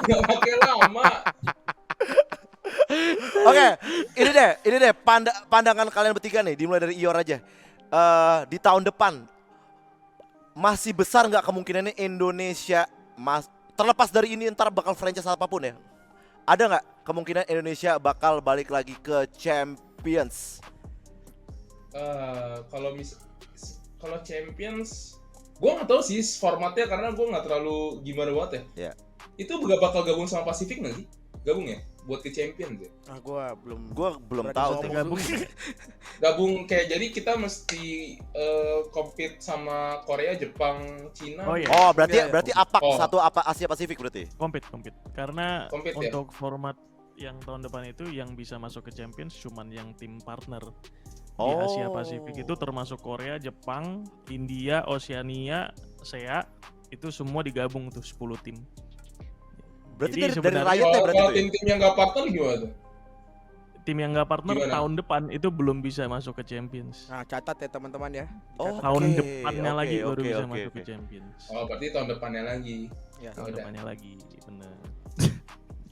Speaker 6: Nggak pakai lama.
Speaker 2: Oke, ini deh pandangan kalian bertiga nih, dimulai dari Ior aja. Di tahun depan masih besar nggak kemungkinannya Indonesia terlepas dari ini ntar bakal franchise apapun ya? Ada nggak kemungkinan Indonesia bakal balik lagi ke Champions?
Speaker 6: Kalau Champions, gua nggak tahu sih formatnya karena gua nggak terlalu gimana banget ya.
Speaker 2: Iya.
Speaker 6: Itu gak bakal gabung sama Pacific nggak sih? Gabung ya? Buat ke Champions ya?
Speaker 3: Gua belum
Speaker 2: Gue belum
Speaker 3: berani
Speaker 2: tahu
Speaker 3: ngomong
Speaker 2: tuh.
Speaker 3: gabung.
Speaker 6: Gabung kayak jadi kita mesti compete sama Korea, Jepang, Cina.
Speaker 4: Oh iya.
Speaker 2: Oh berarti
Speaker 3: Iya, iya.
Speaker 2: berarti APAC
Speaker 6: Oh.
Speaker 2: satu apa Asia Pasifik berarti?
Speaker 4: Compete. Karena
Speaker 6: Compete, ya?
Speaker 4: untuk format yang tahun depan itu yang bisa masuk ke Champions cuman yang tim partner. Di
Speaker 2: Oh.
Speaker 4: Asia Pasifik itu termasuk Korea, Jepang, India, Oceania, SEA itu semua digabung tuh 10 tim.
Speaker 2: Berarti
Speaker 4: Jadi
Speaker 2: dari
Speaker 4: sebenarnya
Speaker 2: Riot ya berarti
Speaker 6: Kalau
Speaker 2: tuh ya?
Speaker 6: tim-tim yang nggak partner gimana tuh?
Speaker 4: Tim yang nggak partner
Speaker 6: Gimana?
Speaker 4: tahun depan itu belum bisa masuk ke Champions.
Speaker 3: Nah, catat ya teman-teman ya.
Speaker 2: Oh,
Speaker 4: Tahun
Speaker 2: oke,
Speaker 4: depannya
Speaker 2: oke,
Speaker 4: lagi baru
Speaker 2: oke,
Speaker 4: bisa
Speaker 2: oke,
Speaker 4: masuk
Speaker 2: oke.
Speaker 4: ke Champions.
Speaker 6: Oh, berarti tahun depannya lagi.
Speaker 3: Ya.
Speaker 4: Tahun
Speaker 6: udah.
Speaker 4: depannya lagi, bener.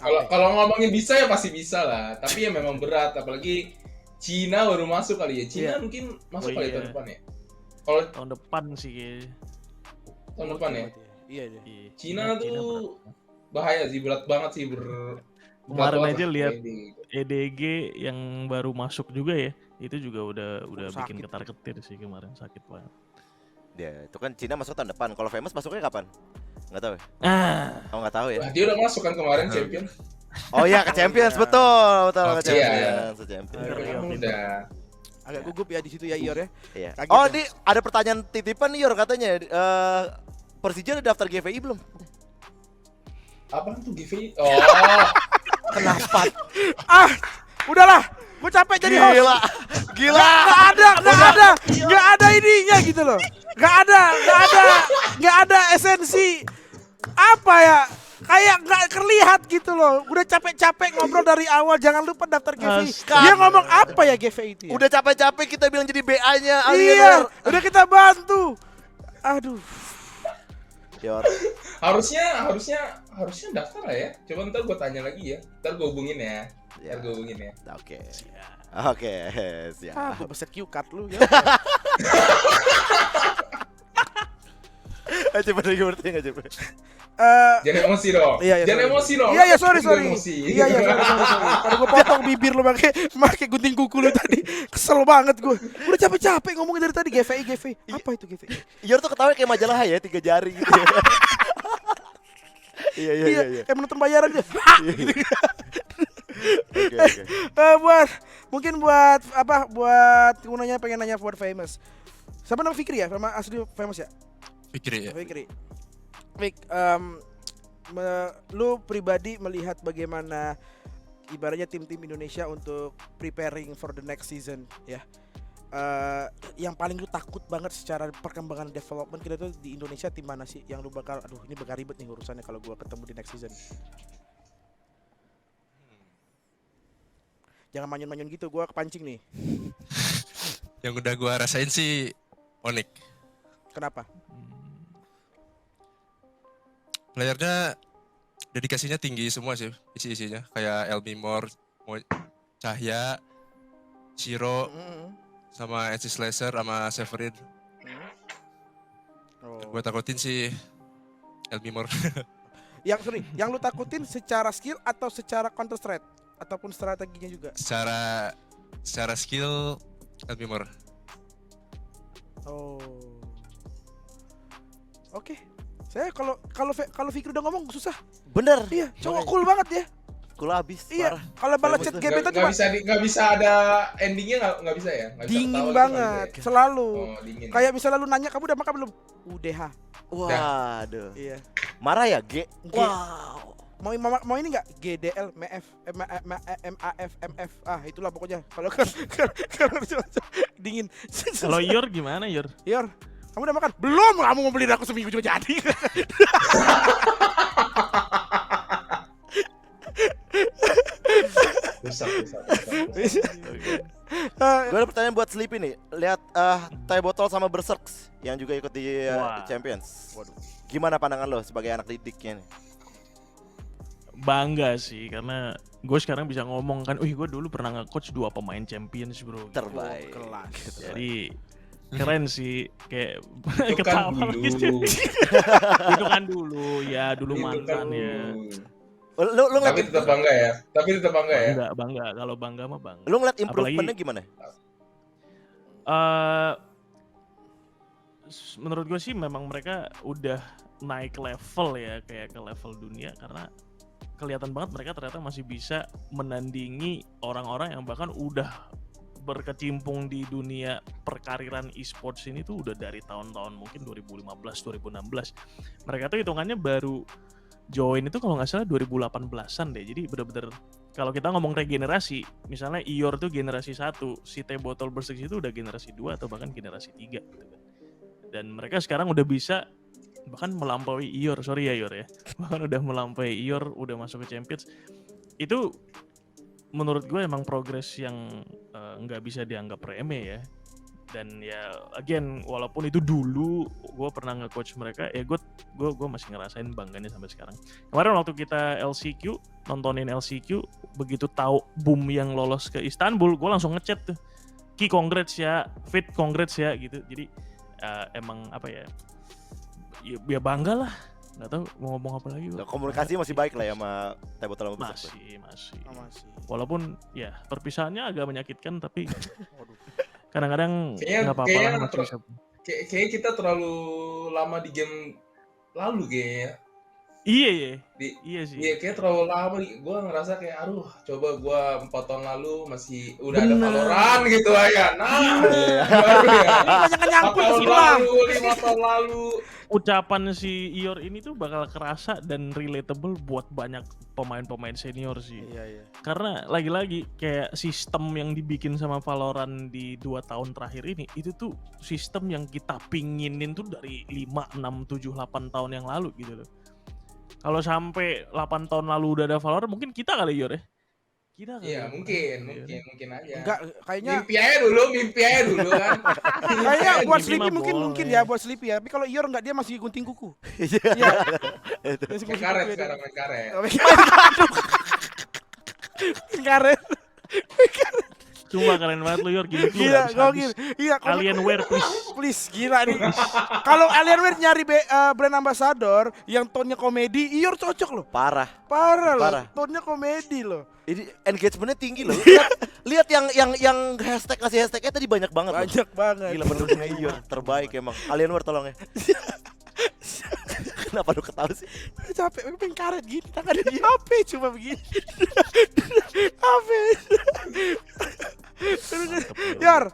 Speaker 6: Kalau ngomongin bisa ya pasti bisa lah. Tapi ya memang berat, apalagi Cina baru masuk kali ya. Cina
Speaker 3: Iya.
Speaker 6: mungkin masuk
Speaker 4: Oh,
Speaker 6: kali
Speaker 4: iya.
Speaker 6: tahun depan ya. Kalau
Speaker 4: Tahun depan sih kayaknya.
Speaker 6: tahun depan ya.
Speaker 3: Iya deh.
Speaker 4: Iya,
Speaker 6: Cina
Speaker 4: berat.
Speaker 6: tuh bahaya sih, berat banget sih
Speaker 4: Kemarin
Speaker 6: berat
Speaker 4: aja
Speaker 6: banget
Speaker 4: lihat
Speaker 6: lah.
Speaker 4: EDG yang baru masuk juga ya, itu juga udah bikin
Speaker 3: sakit.
Speaker 4: ketar-ketir sih kemarin, sakit banget.
Speaker 2: Ya, itu kan Cina masuk tahun depan. Kalau Famous masuknya kapan? Nggak tahu ya? Oh nggak tahu ya?
Speaker 6: Wah, dia udah masuk kan kemarin champion.
Speaker 2: Oh iya ke Champions, betul ke
Speaker 6: Iya.
Speaker 2: Champions, ke Champions.
Speaker 6: Udah.
Speaker 3: Agak gugup ya di situ ya Iyor ya.
Speaker 2: Iya.
Speaker 3: Kaget
Speaker 2: Oh,
Speaker 3: ya.
Speaker 2: ini ada pertanyaan titipan nih Yor katanya. Persija udah daftar GVI belum?
Speaker 6: Apa tuh GV? Oh,
Speaker 2: Kenapa?
Speaker 3: Udahlah, gue capek jadi host.
Speaker 2: Gila. Gila.
Speaker 3: Nggak ada ininya gitu loh. Nggak ada esensi apa ya? Kayak nggak terlihat gitu loh. Udah capek-capek ngobrol dari awal. Jangan lupa daftar GVI.
Speaker 2: Astaga.
Speaker 3: Dia ngomong apa ya GVI itu ya?
Speaker 2: Udah capek-capek kita bilang jadi BA-nya
Speaker 3: Iya, udah kita bantu. Aduh.
Speaker 2: Yor.
Speaker 6: harusnya daftar lah ya. Coba ntar gue tanya lagi ya. Ntar gue hubungin ya.
Speaker 2: Ya. Oke. Oke, siap.
Speaker 3: Gue peset cue card lu ya.
Speaker 2: Coba lagi ngerti enggak coba?
Speaker 6: Jangan emosi dong.
Speaker 3: Iya,
Speaker 6: Jangan
Speaker 3: sorry.
Speaker 6: emosi dong.
Speaker 3: Iya, sorry.
Speaker 6: Emosi.
Speaker 3: Iya, sorry. Kalau gue potong bibir lu pakai gunting kuku lu tadi. Kesel banget gue. Udah capek-capek ngomongin dari tadi GVI. Apa itu GVI?
Speaker 2: Yor tuh ketawa kayak majalah ya, 3 jari gitu. Ya. Iya.
Speaker 3: Kayak menonton bayaran dia.
Speaker 2: Oke.
Speaker 3: Buat gunanya pengen nanya buat Famous. Siapa nama Fikri ya? Nama asli Famous ya?
Speaker 5: Fikri ya.
Speaker 3: Fikri. Fik, lu pribadi melihat bagaimana ibaratnya tim-tim Indonesia untuk preparing for the next season ya. Yang paling lu takut banget secara perkembangan development kita tuh di Indonesia tim mana sih yang lu bakal ini bakal ribet nih urusannya kalau gua ketemu di next season. Jangan manyun-manyun gitu, gua kepancing nih.
Speaker 5: Yang udah gua rasain sih Onyx.
Speaker 3: Kenapa?
Speaker 5: Playernya dedikasinya tinggi semua sih isi-isinya. Kayak Elmimor, Cahya, Shiro, sama Edge Slasher, sama Severin.
Speaker 3: Oh.
Speaker 5: Gue takutin sih Elmimor.
Speaker 3: Yang lu takutin secara skill atau secara counter strike ataupun strateginya juga?
Speaker 5: secara skill Elmimor.
Speaker 3: Oh. Oke. Saya kalau Fikri udah ngomong susah.
Speaker 2: Bener.
Speaker 3: Iya, cowok cool banget ya.
Speaker 2: Cool abis.
Speaker 3: Iya.
Speaker 2: Parah.
Speaker 3: Kalau balas
Speaker 2: Famous
Speaker 3: chat
Speaker 2: tuh.
Speaker 3: gebetan
Speaker 6: Nggak
Speaker 3: cuma
Speaker 6: bisa ada endingnya, nggak bisa ya? Nggak bisa
Speaker 3: dingin
Speaker 6: ketawa gitu,
Speaker 3: banget,
Speaker 6: nggak bisa ya?
Speaker 3: selalu.
Speaker 6: Oh, dingin.
Speaker 3: Kayak misalnya lu nanya kamu udah makan belum? Udah.
Speaker 2: Waduh.
Speaker 3: Iya.
Speaker 2: Marah ya, G?
Speaker 3: G.
Speaker 2: Wow.
Speaker 3: Mau ini enggak? GDL, MF, MAF, MF. Ah, itulah pokoknya. Kalau dingin.
Speaker 4: Kalau Yor gimana Yor?
Speaker 3: Yor, kamu udah makan? Belum, kamu mau beliin aku seminggu juga jadi.
Speaker 6: Rusak.
Speaker 2: Gue ada pertanyaan buat Sleepy nih. Lihat Thai Botol sama Berserks yang juga ikut di
Speaker 4: Wah.
Speaker 2: Champions. Waduh. Gimana pandangan lo sebagai anak didiknya nih?
Speaker 4: Bangga sih karena gue sekarang bisa ngomong kan, gue dulu pernah nge-coach 2 pemain Champions bro.
Speaker 2: Terbaik.
Speaker 3: Kelas.
Speaker 4: Jadi keren sih, kayak
Speaker 6: Itu kan
Speaker 4: ketawa
Speaker 6: dulu.
Speaker 4: gitu. Itu kan dulu ya, dulu
Speaker 6: Itu
Speaker 4: mantan
Speaker 6: kan
Speaker 4: ya.
Speaker 6: dulu.
Speaker 2: Lu ngeliat
Speaker 6: Tapi tetap bangga ya.
Speaker 4: Bangga, kalau bangga mah bangga.
Speaker 2: Lu ngeliat improvementnya gimana?
Speaker 4: Menurut gue sih memang mereka udah naik level ya, kayak ke level dunia, karena kelihatan banget mereka ternyata masih bisa menandingi orang-orang yang bahkan udah berkecimpung di dunia perkariran e-sports ini tuh udah dari tahun-tahun mungkin 2015, 2016. Mereka tuh hitungannya baru join itu kalau nggak salah 2018an deh. Jadi bener-bener kalau kita ngomong regenerasi, misalnya Ior tuh generasi 1, si T-Botol Berserk itu udah generasi 2 atau bahkan generasi 3 gitu kan. Dan mereka sekarang udah bisa bahkan melampaui Ior, sorry ya Ior ya. Bahkan udah melampaui Ior, udah masuk ke Champions. Itu menurut gue emang progres yang nggak bisa dianggap remeh ya. Dan ya again, walaupun itu dulu gue pernah nge-coach mereka, ya gue masih ngerasain bangganya sampai sekarang. Kemarin waktu kita LCQ, nontonin LCQ, begitu tahu Boom yang lolos ke Istanbul, gue langsung ngechat tuh, Ki congrats ya, Fit congrats ya gitu. Jadi emang apa ya, ya bangga lah. Nggak tahu mau ngomong apa lagi.
Speaker 2: Komunikasi masih baik lah ya sama Thai Botol sama Berserk.
Speaker 4: Masih.
Speaker 3: Masih.
Speaker 4: Walaupun ya perpisahannya agak menyakitkan, tapi kadang-kadang
Speaker 6: Kayaknya-
Speaker 4: nggak apa-apa
Speaker 6: kayaknya
Speaker 4: lah masih bisa.
Speaker 6: Kayaknya kita terlalu lama di game lalu kayaknya.
Speaker 4: Iya
Speaker 6: Iya
Speaker 4: sih.
Speaker 6: kayak terlalu lama. Gue ngerasa kayak aduh, coba gue 4 tahun lalu masih udah ada
Speaker 2: Bener.
Speaker 6: Valorant gitu ya. Nah,
Speaker 2: Iya.
Speaker 6: baru ya.
Speaker 3: Banyak
Speaker 6: 4
Speaker 3: nyangkut
Speaker 6: tahun
Speaker 3: sebelah.
Speaker 6: lalu, 5 tahun lalu.
Speaker 4: Ucapan si Ior ini tuh bakal kerasa dan relatable buat banyak pemain-pemain senior sih.
Speaker 3: Iya.
Speaker 4: Karena lagi-lagi kayak sistem yang dibikin sama Valorant di 2 tahun terakhir ini, itu tuh sistem yang kita pinginin tuh dari 5, 6, 7, 8 tahun yang lalu gitu loh. Kalau sampai 8 tahun lalu udah ada Valorant, mungkin kita kali Ior ya. Kita kali.
Speaker 6: Iya,
Speaker 4: ya.
Speaker 6: mungkin aja.
Speaker 3: Enggak, kayaknya
Speaker 6: Mimpi aja dulu kan.
Speaker 3: kayaknya buat
Speaker 4: Mimpi
Speaker 3: Sleepy
Speaker 4: mah
Speaker 3: mungkin
Speaker 4: boleh.
Speaker 3: ya, buat Sleepy ya. Tapi kalau Ior enggak, dia masih gunting kuku.
Speaker 2: Iya.
Speaker 3: Iya. Masih
Speaker 6: Main
Speaker 3: gunting
Speaker 6: karet
Speaker 3: kuku ya,
Speaker 6: sekarang, main karet.
Speaker 3: Main karet.
Speaker 4: Cuma keren banget lu Yor, gini tuh
Speaker 3: Gila,
Speaker 4: habis-habis.
Speaker 3: gokil. Iya,
Speaker 4: Alienware please.
Speaker 3: please gila nih. Kalau Alienware nyari brand ambassador yang tone-nya komedi, Ior cocok loh.
Speaker 2: Parah.
Speaker 3: Parah loh,
Speaker 2: Parah.
Speaker 3: tone-nya komedi loh.
Speaker 2: Ini engagementnya tinggi loh. Lihat yang hashtag kasih hashtagnya tadi banyak banget. loh.
Speaker 3: Banyak banget.
Speaker 2: Gila pendukungnya Ior terbaik emang. Alienware tolong ya. Kenapa lu ketawa sih?
Speaker 3: Capek, pengen karet gini, tangannya di HP cuma begini. HP. Yar,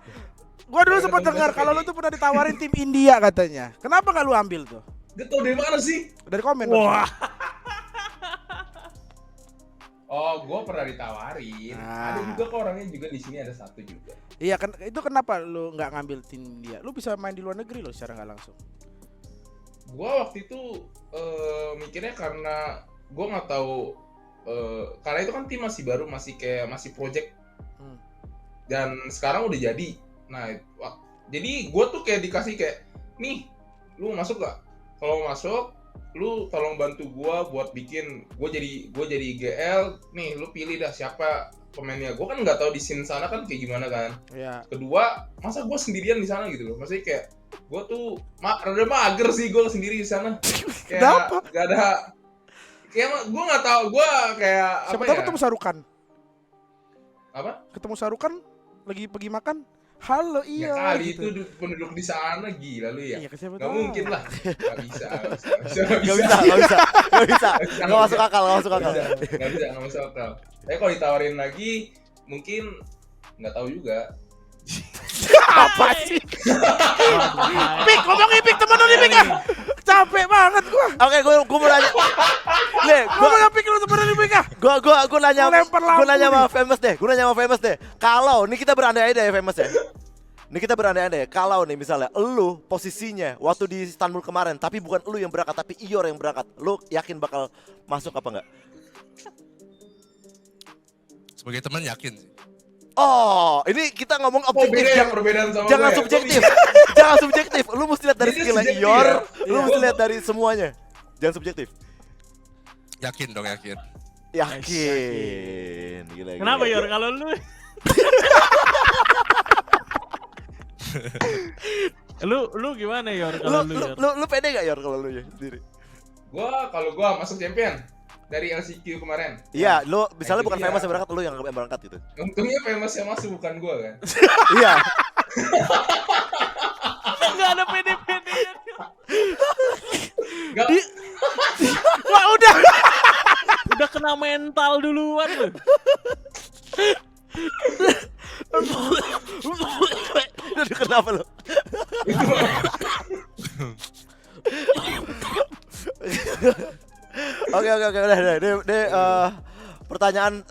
Speaker 3: gua dulu sempat dengar kalau lu tuh pernah ditawarin tim India katanya. Kenapa nggak lu ambil tuh?
Speaker 6: Dia tau dari mana sih?
Speaker 3: Dari komen.
Speaker 4: Wah.
Speaker 6: Oh, gue pernah ditawarin.
Speaker 3: Nah.
Speaker 6: Ada juga kok orangnya juga di sini ada satu juga.
Speaker 3: Iya kan, itu kenapa lu nggak ngambil tim India? Lu bisa main di luar negeri loh secara nggak langsung.
Speaker 6: Gua waktu itu mikirnya karena gua nggak tahu karena itu kan tim masih baru, masih project. Dan sekarang udah jadi. Nah, jadi gua tuh kayak dikasih kayak, nih, lu masuk gak? Kalau masuk, lu tolong bantu gua buat bikin. Gua jadi GL. Nih, lu pilih dah siapa pemainnya. Gua kan nggak tahu di scene sana kan kayak gimana kan.
Speaker 3: Iya.
Speaker 6: Kedua, masa gua sendirian di sana gitu loh. Maksudnya kayak gue tuh rada mager sih gue sendiri di sana. Kayak
Speaker 3: Kenapa?
Speaker 6: gak ada, kayak gue nggak tahu, gue kayak
Speaker 3: Siapa
Speaker 6: apa
Speaker 3: tahu
Speaker 6: ya?
Speaker 3: ketemu Sarukan.
Speaker 6: Apa?
Speaker 3: Ketemu Sarukan lagi pergi makan. halo
Speaker 6: Ya
Speaker 3: iya.
Speaker 6: kali
Speaker 3: gitu.
Speaker 6: itu penduduk di sana gila lu ya.
Speaker 3: Iya, siapa
Speaker 6: Gak
Speaker 3: tahu.
Speaker 6: mungkin lah. Gak bisa.
Speaker 2: Nggak masuk akal.
Speaker 6: Gak masuk akal. Tapi kalau ditawarin lagi, mungkin nggak tahu juga.
Speaker 3: Apa sih? Pik, ngomongin Pik, temen lu nih Pik ah. Capek banget gua.
Speaker 2: Oke, gue mau nanya. Nih,
Speaker 3: Ngomongin Pik lu temen lu nih Pik ah.
Speaker 2: gue nanya
Speaker 3: Lempar lampu
Speaker 2: sama
Speaker 3: nih.
Speaker 2: Famous deh. Kalau nih kita berandai-andai ya Famous ya. Nih kita berandai-andai. Kalau nih misalnya lu posisinya waktu di Istanbul kemarin, tapi bukan lu yang berangkat tapi Ior yang berangkat. Lu yakin bakal masuk apa enggak?
Speaker 5: Sebagai teman yakin sih.
Speaker 2: Oh, ini kita ngomong
Speaker 6: Oh
Speaker 2: objektif.
Speaker 6: beda ya perbedaan sama
Speaker 2: Jangan
Speaker 6: gue ya?
Speaker 2: subjektif. Jangan subjektif. Lu mesti lihat dari
Speaker 6: Ini
Speaker 2: skillnya
Speaker 6: subjektif
Speaker 2: Ior.
Speaker 6: ya?
Speaker 2: Lu
Speaker 3: Iya.
Speaker 2: mesti lihat dari semuanya. Jangan subjektif.
Speaker 5: Yakin dong, yakin.
Speaker 2: Yakin. Gila.
Speaker 4: Kenapa Yor kalau lu? lu gimana Yor kalau lu Yor?
Speaker 2: Lu pede gak Yor kalau lu ya sendiri?
Speaker 6: Kalau gua masuk champion dari LCQ kemarin.
Speaker 2: Iya, lu misalnya
Speaker 6: itu
Speaker 2: bukan
Speaker 6: dia.
Speaker 2: Famous yang berangkat, lu yang berangkat gitu.
Speaker 6: Untungnya famous yang masuk bukan gua kan.
Speaker 2: Iya.
Speaker 4: Enggak ada pede-pedenya.
Speaker 6: Gak,
Speaker 3: Wah, udah.
Speaker 4: Udah kena mental duluan lu.
Speaker 2: Aduh, kenapa lu? Oke, udah. Deh, pertanyaan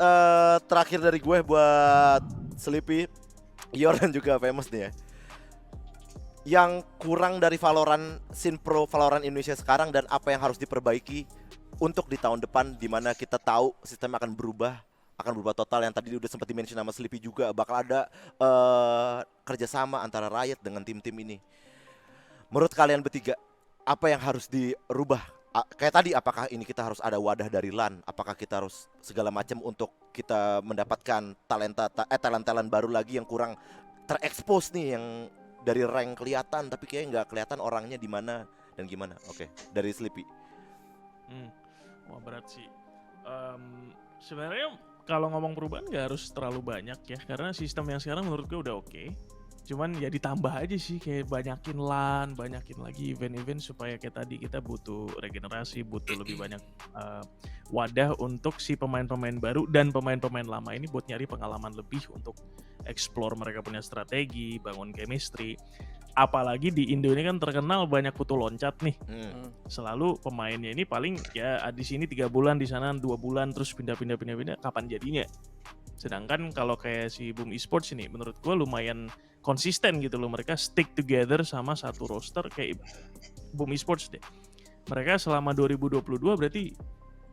Speaker 2: terakhir dari gue buat Sleepy, Ior dan juga Famous nih ya. Yang kurang dari Valorant, scene pro Valorant Indonesia sekarang dan apa yang harus diperbaiki untuk di tahun depan, di mana kita tahu sistem akan berubah total. Yang tadi udah sempat di-mention sama Sleepy juga, bakal ada kerjasama antara Riot dengan tim-tim ini. Menurut kalian bertiga, apa yang harus dirubah? Kayak tadi, apakah ini kita harus ada wadah dari LAN? Apakah kita harus segala macam untuk kita mendapatkan talent baru lagi yang kurang terekspos nih, yang dari rank kelihatan tapi kayaknya nggak kelihatan orangnya di mana dan gimana? Oke, dari Sleepy.
Speaker 4: Wah berat sih. Sebenarnya kalau ngomong perubahan nggak harus terlalu banyak ya, karena sistem yang sekarang menurut gue udah oke. Cuman ya ditambah aja sih, kayak banyakin LAN, banyakin lagi event-event supaya kayak tadi kita butuh regenerasi, butuh lebih banyak wadah untuk si pemain-pemain baru dan pemain-pemain lama ini buat nyari pengalaman lebih untuk explore mereka punya strategi, bangun chemistry. Apalagi di Indo ini kan terkenal banyak kutu loncat nih. Selalu pemainnya ini paling ya di sini 3 bulan, di sana 2 bulan, terus pindah kapan jadinya. Sedangkan kalau kayak si Boom Esports ini menurut gue lumayan konsisten gitu loh, mereka stick together sama satu roster kayak Boom Esports deh. Mereka selama 2022 berarti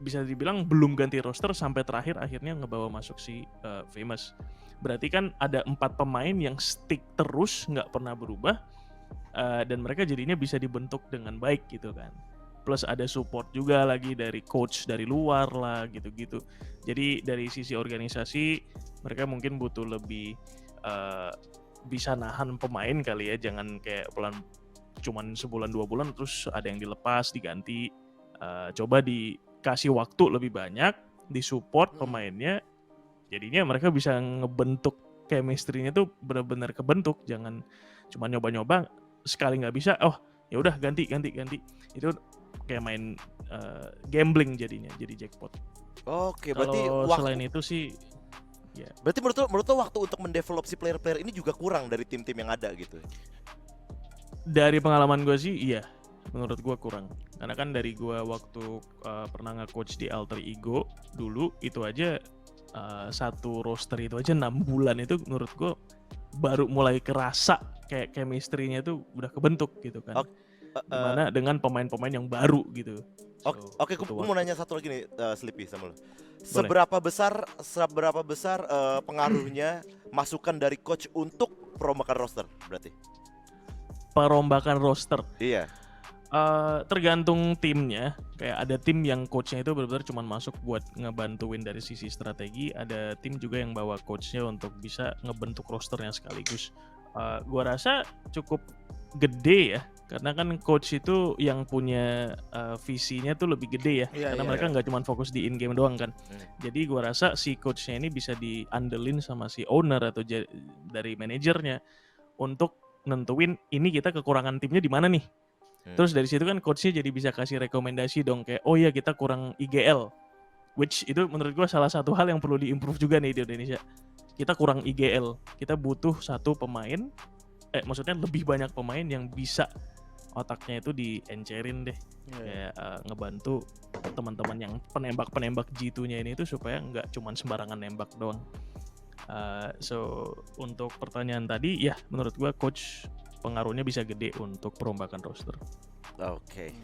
Speaker 4: bisa dibilang belum ganti roster sampai terakhir akhirnya ngebawa masuk si Famous. Berarti kan ada 4 pemain yang stick terus, nggak pernah berubah, dan mereka jadinya bisa dibentuk dengan baik gitu kan. Plus ada support juga lagi dari coach dari luar lah gitu-gitu. Jadi dari sisi organisasi mereka mungkin butuh lebih bisa nahan pemain kali ya, jangan kayak cuman sebulan 2 bulan terus ada yang dilepas diganti. Coba dikasih waktu lebih banyak, disupport pemainnya, jadinya mereka bisa ngebentuk chemistry-nya tuh benar-benar kebentuk. Jangan cuma nyoba-nyoba sekali nggak bisa, oh ya udah ganti. Itu kayak main gambling jadinya, jadi jackpot.
Speaker 2: Oke, berarti
Speaker 4: Kalau
Speaker 2: waktu,
Speaker 4: selain itu sih ya.
Speaker 2: berarti menurut lo waktu untuk mendevelop si player-player ini juga kurang dari tim-tim yang ada gitu.
Speaker 4: Dari pengalaman gue sih iya, menurut gue kurang. Karena kan dari gue waktu pernah nge-coach di Alter Ego dulu, itu aja satu roster itu aja 6 bulan itu menurut gue baru mulai kerasa kayak chemistry-nya tuh udah kebentuk gitu kan. Gimana dengan pemain-pemain yang baru gitu.
Speaker 2: Oke, gue mau nanya satu lagi nih, Sleepy sama lo.
Speaker 4: Boleh.
Speaker 2: Seberapa besar pengaruhnya masukan dari coach untuk perombakan roster berarti?
Speaker 4: Perombakan roster.
Speaker 2: Iya.
Speaker 4: Tergantung timnya. Kayak ada tim yang coachnya itu benar-benar cuma masuk buat ngebantuin dari sisi strategi. Ada tim juga yang bawa coachnya untuk bisa ngebentuk rosternya sekaligus. Gua rasa cukup gede ya, karena kan coach itu yang punya visinya tuh lebih gede ya.
Speaker 3: Iya,
Speaker 4: Karena
Speaker 3: iya,
Speaker 4: mereka nggak cuma fokus di in game doang kan. Jadi gua rasa si coachnya ini bisa diandelin sama si owner atau dari manajernya untuk nentuin ini kita kekurangan timnya di mana nih. Terus dari situ kan coachnya jadi bisa kasih rekomendasi dong kayak oh ya kita kurang IGL, which itu menurut gue salah satu hal yang perlu diimprove juga nih di Indonesia. Kita kurang IGL, kita butuh satu pemain, maksudnya lebih banyak pemain yang bisa otaknya itu diencerin deh, kayak ngebantu teman-teman yang penembak G2-nya ini itu supaya nggak cuman sembarangan nembak doang. So untuk pertanyaan tadi ya menurut gue coach pengaruhnya bisa gede untuk perombakan roster.
Speaker 2: Oke.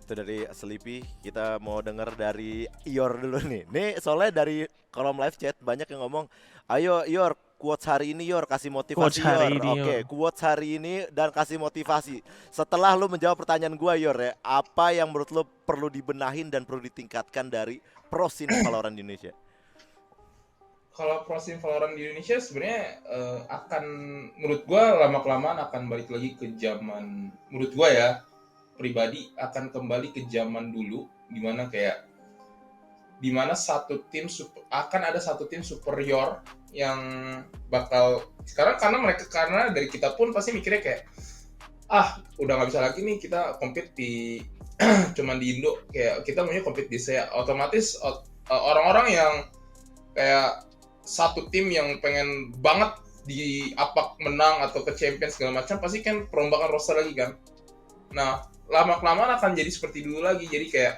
Speaker 2: Itu dari Sleepy. Kita mau denger dari Ior dulu nih. Nih soalnya dari kolom live chat banyak yang ngomong, "Ayo Ior, quotes hari ini Ior, kasih motivasi Ior." Oke, quotes hari ini dan kasih motivasi. Setelah lu menjawab pertanyaan gua Ior ya, apa yang menurut lu perlu dibenahin dan perlu ditingkatkan dari pro scene Valorant di Indonesia?
Speaker 6: Kalau pro scene Valorant di Indonesia sebenarnya akan menurut gua lama-kelamaan akan balik lagi ke zaman, menurut gua ya pribadi akan kembali ke zaman dulu dimana akan ada satu tim superior yang bakal sekarang karena dari kita pun pasti mikirnya kayak udah nggak bisa lagi nih kita compete di cuman di Indo, kayak kita maunya compete di SEA, otomatis orang-orang yang kayak satu tim yang pengen banget di apak menang atau ke champion segala macam pasti kan perombakan roster lagi kan. Nah lama-kelamaan akan jadi seperti dulu lagi, jadi kayak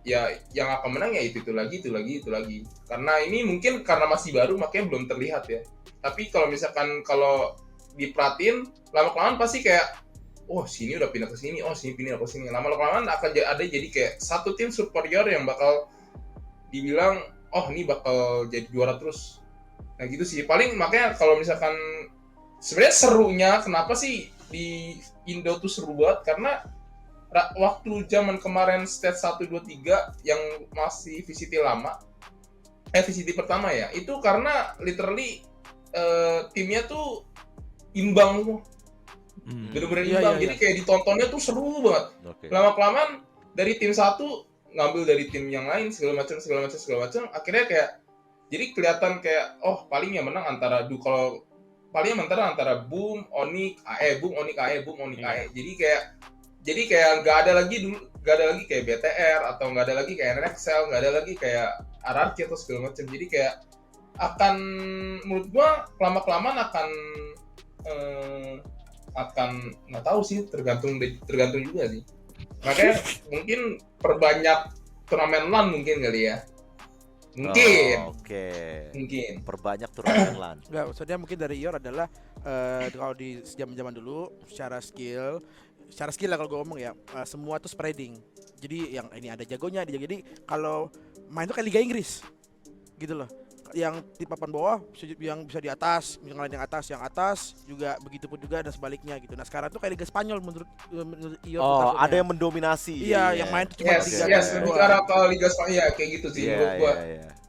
Speaker 6: ya yang akan menang ya itu lagi. Karena ini mungkin karena masih baru makanya belum terlihat ya. Tapi kalau diperhatiin lama-kelamaan pasti kayak sini udah pindah ke sini, sini pindah ke sini. Lama-kelamaan akan ada jadi kayak satu tim superior yang bakal dibilang ini bakal jadi juara terus. Nah gitu sih. Paling makanya kalau misalkan sebenarnya serunya kenapa sih di Indo tuh seru banget karena waktu zaman kemarin stage 1 2 3 yang masih VCT lama VCT pertama ya, itu karena literally timnya tuh imbang semua. Bener-bener imbang. Jadi kayak ditontonnya tuh seru banget. Lama-kelamaan dari tim satu ngambil dari tim yang lain segala macam akhirnya kayak jadi kelihatan kayak paling yang menang antara antara Boom, Onyx, AE, Boom, Onyx, AE, Boom, Onyx, AE. Jadi kayak nggak ada lagi kayak BTR atau nggak ada lagi kayak Rexel, nggak ada lagi kayak RRQ atau segala macam. Jadi kayak akan menurut gua lama-kelamaan akan nggak tahu sih, tergantung juga sih. Makanya mungkin perbanyak turnamen LAN mungkin kali ya. Mungkin. Mungkin.
Speaker 2: Perbanyak turnamen LAN.
Speaker 3: Enggak, maksudnya mungkin dari Ior adalah kalau di zaman dulu secara skill lah kalau gue ngomong ya, semua tuh spreading. Jadi yang ini ada jagonya, jadi kalau main tuh kayak Liga Inggris gitu loh. Yang di papan bawah yang bisa di atas, yang atas juga begitu pun juga dan sebaliknya gitu. Nah sekarang tuh kayak Liga Spanyol menurut Ior.
Speaker 2: Ada yang mendominasi.
Speaker 3: Iya, yang main tuh cuma
Speaker 6: lebih ke arah kalau Liga Spanyol ya kayak gitu sih menurut gua.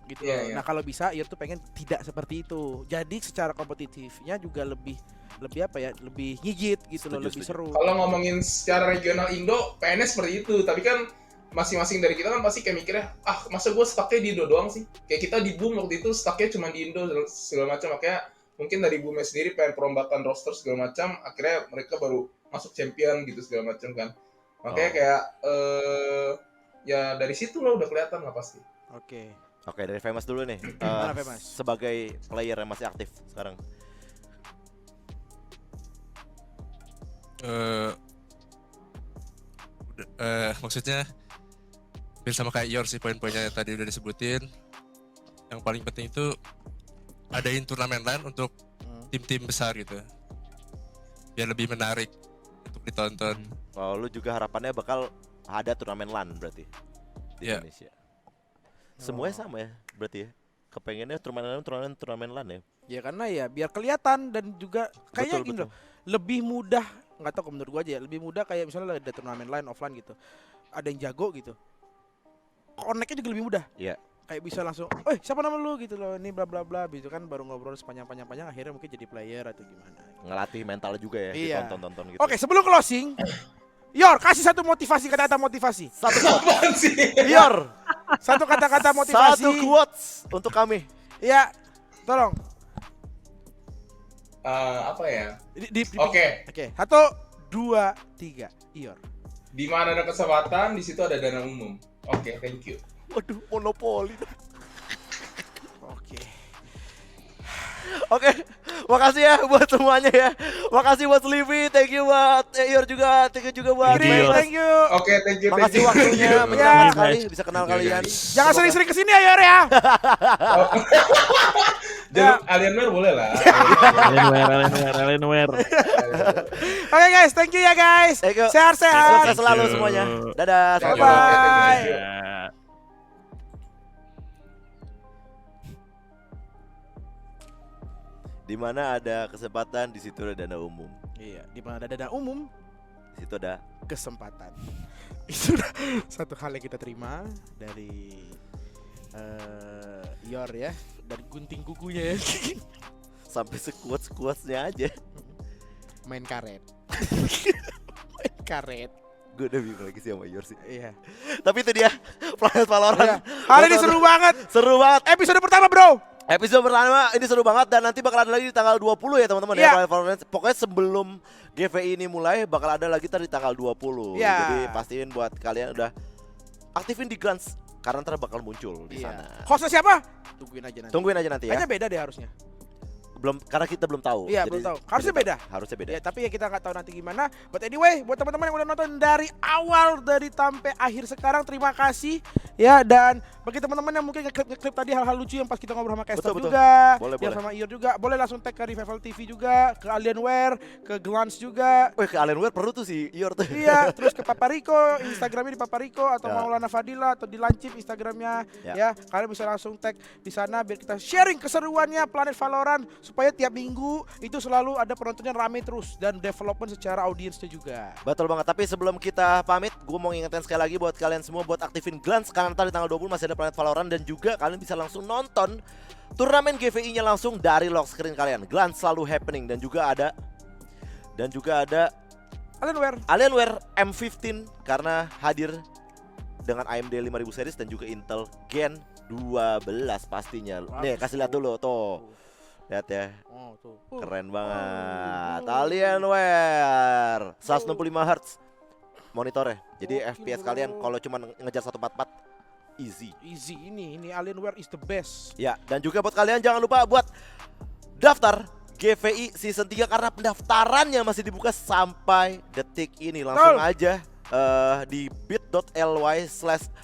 Speaker 3: Gitu. Nah kalau bisa Ior tuh pengen tidak seperti itu. Jadi secara kompetitifnya juga lebih lebih ngigit gitu loh, lebih seru.
Speaker 6: Kalau ngomongin secara regional Indo, PNS seperti itu, tapi kan masing-masing dari kita kan pasti kayak mikirnya, masa gue stucknya di Indo doang sih? Kayak kita di Boom waktu itu stucknya cuma di Indo segala macam, makanya mungkin dari Boomnya sendiri pengen perombakan roster segala macam, akhirnya mereka baru masuk champion gitu segala macam kan. Makanya kayak ya dari situ lah udah kelihatan lah pasti.
Speaker 2: Oke, dari Famous dulu nih. Sebagai player yang masih aktif sekarang.
Speaker 5: Maksudnya hampir sama kayak Ior sih, poin-poinnya tadi udah disebutin. Yang paling penting itu adain turnamen LAN untuk tim-tim besar gitu, biar lebih menarik untuk ditonton.
Speaker 2: Lu juga harapannya bakal ada turnamen LAN berarti di Indonesia. Semuanya sama ya berarti ya, kepengennya turnamen LAN ya.
Speaker 3: Ya karena ya biar kelihatan dan juga kayaknya gini loh, lebih mudah, nggak tahu menurut gua aja ya, lebih mudah kayak misalnya ada turnamen LAN offline gitu, ada yang jago gitu, connect-nya juga lebih mudah.
Speaker 2: Iya.
Speaker 3: Kayak bisa langsung, siapa nama lu gitu loh, ini bla bla bla, gitu kan, baru ngobrol sepanjang akhirnya mungkin jadi player atau gimana.
Speaker 2: Ngelatih mental juga ya, ditonton gitu.
Speaker 3: Oke, sebelum closing, Ior kasih satu motivasi, kata-kata motivasi.
Speaker 2: Satu quotes. Ior,
Speaker 3: satu kata-kata motivasi.
Speaker 2: Satu quotes untuk kami.
Speaker 3: Iya, tolong.
Speaker 6: apa ya?
Speaker 3: Oke.
Speaker 6: Oke.
Speaker 3: 1, 2, 3. Ior.
Speaker 6: Di mana ada kesempatan, di situ ada dana umum. Oke, thank you.
Speaker 2: Waduh, monopoli.
Speaker 3: Oke.
Speaker 2: Oke, makasih ya buat semuanya ya. Makasih buat Sleepy, thank you buat Ior juga, thank you juga buat
Speaker 3: Giri,
Speaker 2: Famous.
Speaker 3: thank you.
Speaker 6: Oke, thank you.
Speaker 2: Makasih
Speaker 6: thank you.
Speaker 2: waktunya,
Speaker 3: Ya.
Speaker 2: menyenangkan sekali bisa kenal
Speaker 5: Thank you,
Speaker 2: kalian.
Speaker 5: guys.
Speaker 3: Jangan
Speaker 2: Semoga-
Speaker 3: sering-sering kesini ya Ior ya.
Speaker 6: Jangan Alienware boleh lah.
Speaker 4: Alienware.
Speaker 3: Oke guys, thank you ya guys.
Speaker 2: Thank you.
Speaker 3: Sehat-sehat.
Speaker 2: Sukses selalu
Speaker 4: Thank you.
Speaker 2: semuanya. Dadah, selamat
Speaker 6: Thank you.
Speaker 2: malam.
Speaker 3: Bye.
Speaker 4: Ya.
Speaker 2: Di mana ada kesempatan, di situ ada dana umum.
Speaker 3: Iya, di mana ada dana umum,
Speaker 2: Di situ ada
Speaker 3: kesempatan. Itu udah satu hal yang kita terima dari Ior ya, dari gunting kukunya ya.
Speaker 2: sampai sekuat-sekuatnya aja.
Speaker 3: Main karet. Main karet.
Speaker 2: Gue udah bingung lagi sih sama Ior sih.
Speaker 3: Iya.
Speaker 2: Tapi itu dia Planet Valorant.
Speaker 3: Hari ini seru banget.
Speaker 2: Seru banget.
Speaker 3: Episode pertama, Bro.
Speaker 2: Episode pertama ini seru banget dan nanti bakal ada lagi di tanggal 20 ya teman-teman
Speaker 3: Iya.
Speaker 2: ya Planet Valorant. Pokoknya sebelum GVI ini mulai bakal ada lagi di tanggal 20.
Speaker 3: Iya.
Speaker 2: Jadi pastiin buat kalian udah aktifin di Glance karena ntar bakal muncul di sana.
Speaker 3: Hostnya siapa? Tungguin aja nanti.
Speaker 2: Tungguin aja nanti ya.
Speaker 3: Kayaknya beda deh harusnya.
Speaker 2: Belum karena kita belum tahu.
Speaker 3: Iya,
Speaker 2: Jadi
Speaker 3: belum tahu. Harusnya
Speaker 2: tidak
Speaker 3: beda.
Speaker 2: tahu. Harusnya beda.
Speaker 3: Ya, tapi ya kita nggak tahu nanti gimana. But anyway, buat teman-teman yang udah nonton dari awal dari sampai akhir sekarang, terima kasih ya. Dan bagi teman-teman yang mungkin ngeklip tadi hal-hal lucu yang pas kita ngobrol sama Caster
Speaker 2: Betul, betul.
Speaker 3: juga,
Speaker 2: Boleh,
Speaker 3: yang
Speaker 2: boleh.
Speaker 3: sama Ior juga, boleh langsung tag ke Revival TV juga, ke Alienware, ke Glance juga.
Speaker 2: Wih, ke Alienware perlu tuh si Ior tuh.
Speaker 3: Iya, terus ke Papariko, Instagramnya di Papariko atau
Speaker 2: Ya.
Speaker 3: Maulana Fadila atau di Lancip Instagramnya
Speaker 2: Ya.
Speaker 3: ya. Kalian bisa langsung tag di sana biar kita sharing keseruannya Planet Valorant supaya tiap minggu itu selalu ada penontonnya rame terus dan development secara audiensnya juga.
Speaker 2: Betul banget, tapi sebelum kita pamit, gue mau ngingetin sekali lagi buat kalian semua buat aktifin Glance karena ntar di tanggal 20 masih ada Planet Valorant dan juga kalian bisa langsung nonton turnamen GVI-nya langsung dari lock screen kalian. Glance selalu happening dan juga ada
Speaker 3: Alienware.
Speaker 2: Alienware M15 karena hadir dengan AMD 5000 series dan juga Intel Gen 12 pastinya. Nih, kasih lihat dulu tuh. Lihat ya.
Speaker 3: Oh, tuh.
Speaker 2: Keren banget. Alienware 165 Hz monitornya. Jadi
Speaker 3: Oke,
Speaker 2: FPS
Speaker 3: bro.
Speaker 2: kalian kalau cuma ngejar 144 easy.
Speaker 3: Easy ini Alienware is the best.
Speaker 2: Ya, dan juga buat kalian jangan lupa buat daftar GVI season 3 karena pendaftarannya masih dibuka sampai detik ini. Langsung aja di bit.ly/registrasi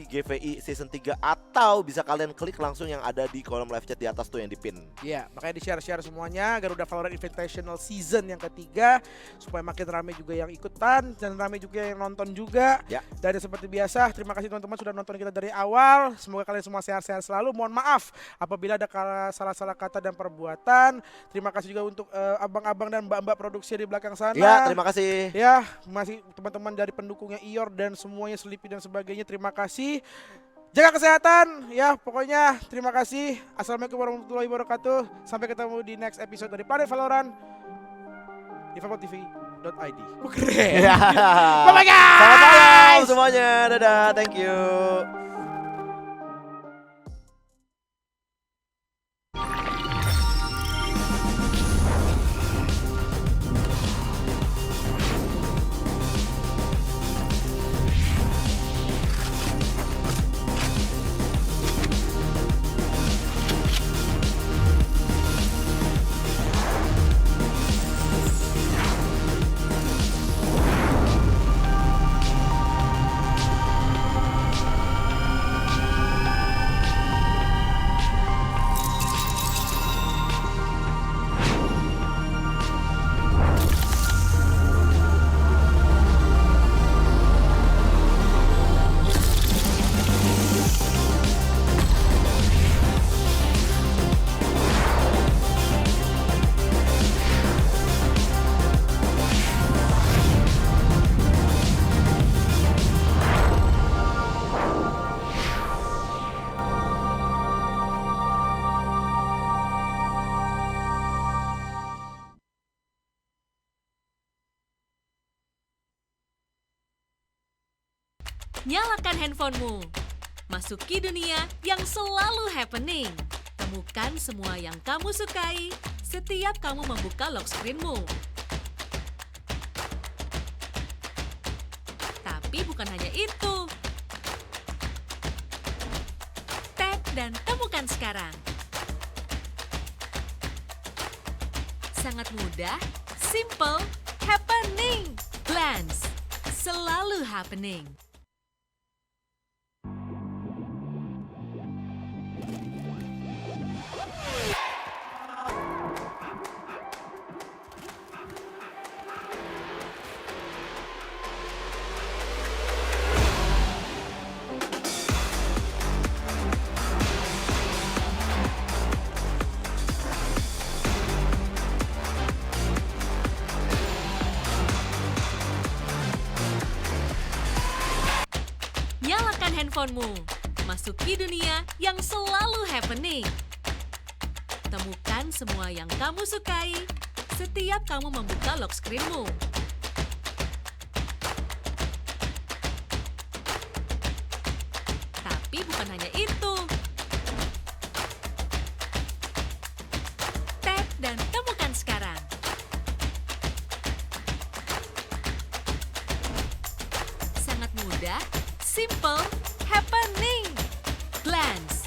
Speaker 2: GVI season 3 atau bisa kalian klik langsung yang ada di kolom live chat di atas tuh yang di pin.
Speaker 3: Iya, makanya di-share semuanya Garuda Valorant Invitational Season yang ketiga supaya makin rame juga yang ikutan dan rame juga yang nonton juga.
Speaker 2: Ya.
Speaker 3: Dan seperti biasa, terima kasih teman-teman sudah nonton kita dari awal. Semoga kalian semua sehat-sehat selalu. Mohon maaf apabila ada salah-salah kata dan perbuatan. Terima kasih juga untuk abang-abang dan mbak-mbak produksi di belakang sana.
Speaker 2: Ya, terima kasih.
Speaker 3: Ya, masih teman-teman dari pendukungnya Ior dan semuanya Sleepy dan sebagainya. Terima kasih. Jaga kesehatan ya, pokoknya terima kasih. Assalamualaikum warahmatullahi wabarakatuh. Sampai ketemu di next episode dari Planet Valorant di VaporTV.id. Keren. Bye guys.
Speaker 2: Selamat malam semuanya. Dadah, thank you.
Speaker 1: Nyalakan handphonemu. Masuki dunia yang selalu happening. Temukan semua yang kamu sukai setiap kamu membuka lock screen-mu. Tapi bukan hanya itu. Tap dan temukan sekarang. Sangat mudah, simple, happening. Glance, selalu happening. Nyalakan handphonemu. Masuki dunia yang selalu happening. Temukan semua yang kamu sukai setiap kamu membuka lock screen-mu. Tapi bukan hanya itu. Tap dan temukan sekarang. Sangat mudah, simple, happening. Glance,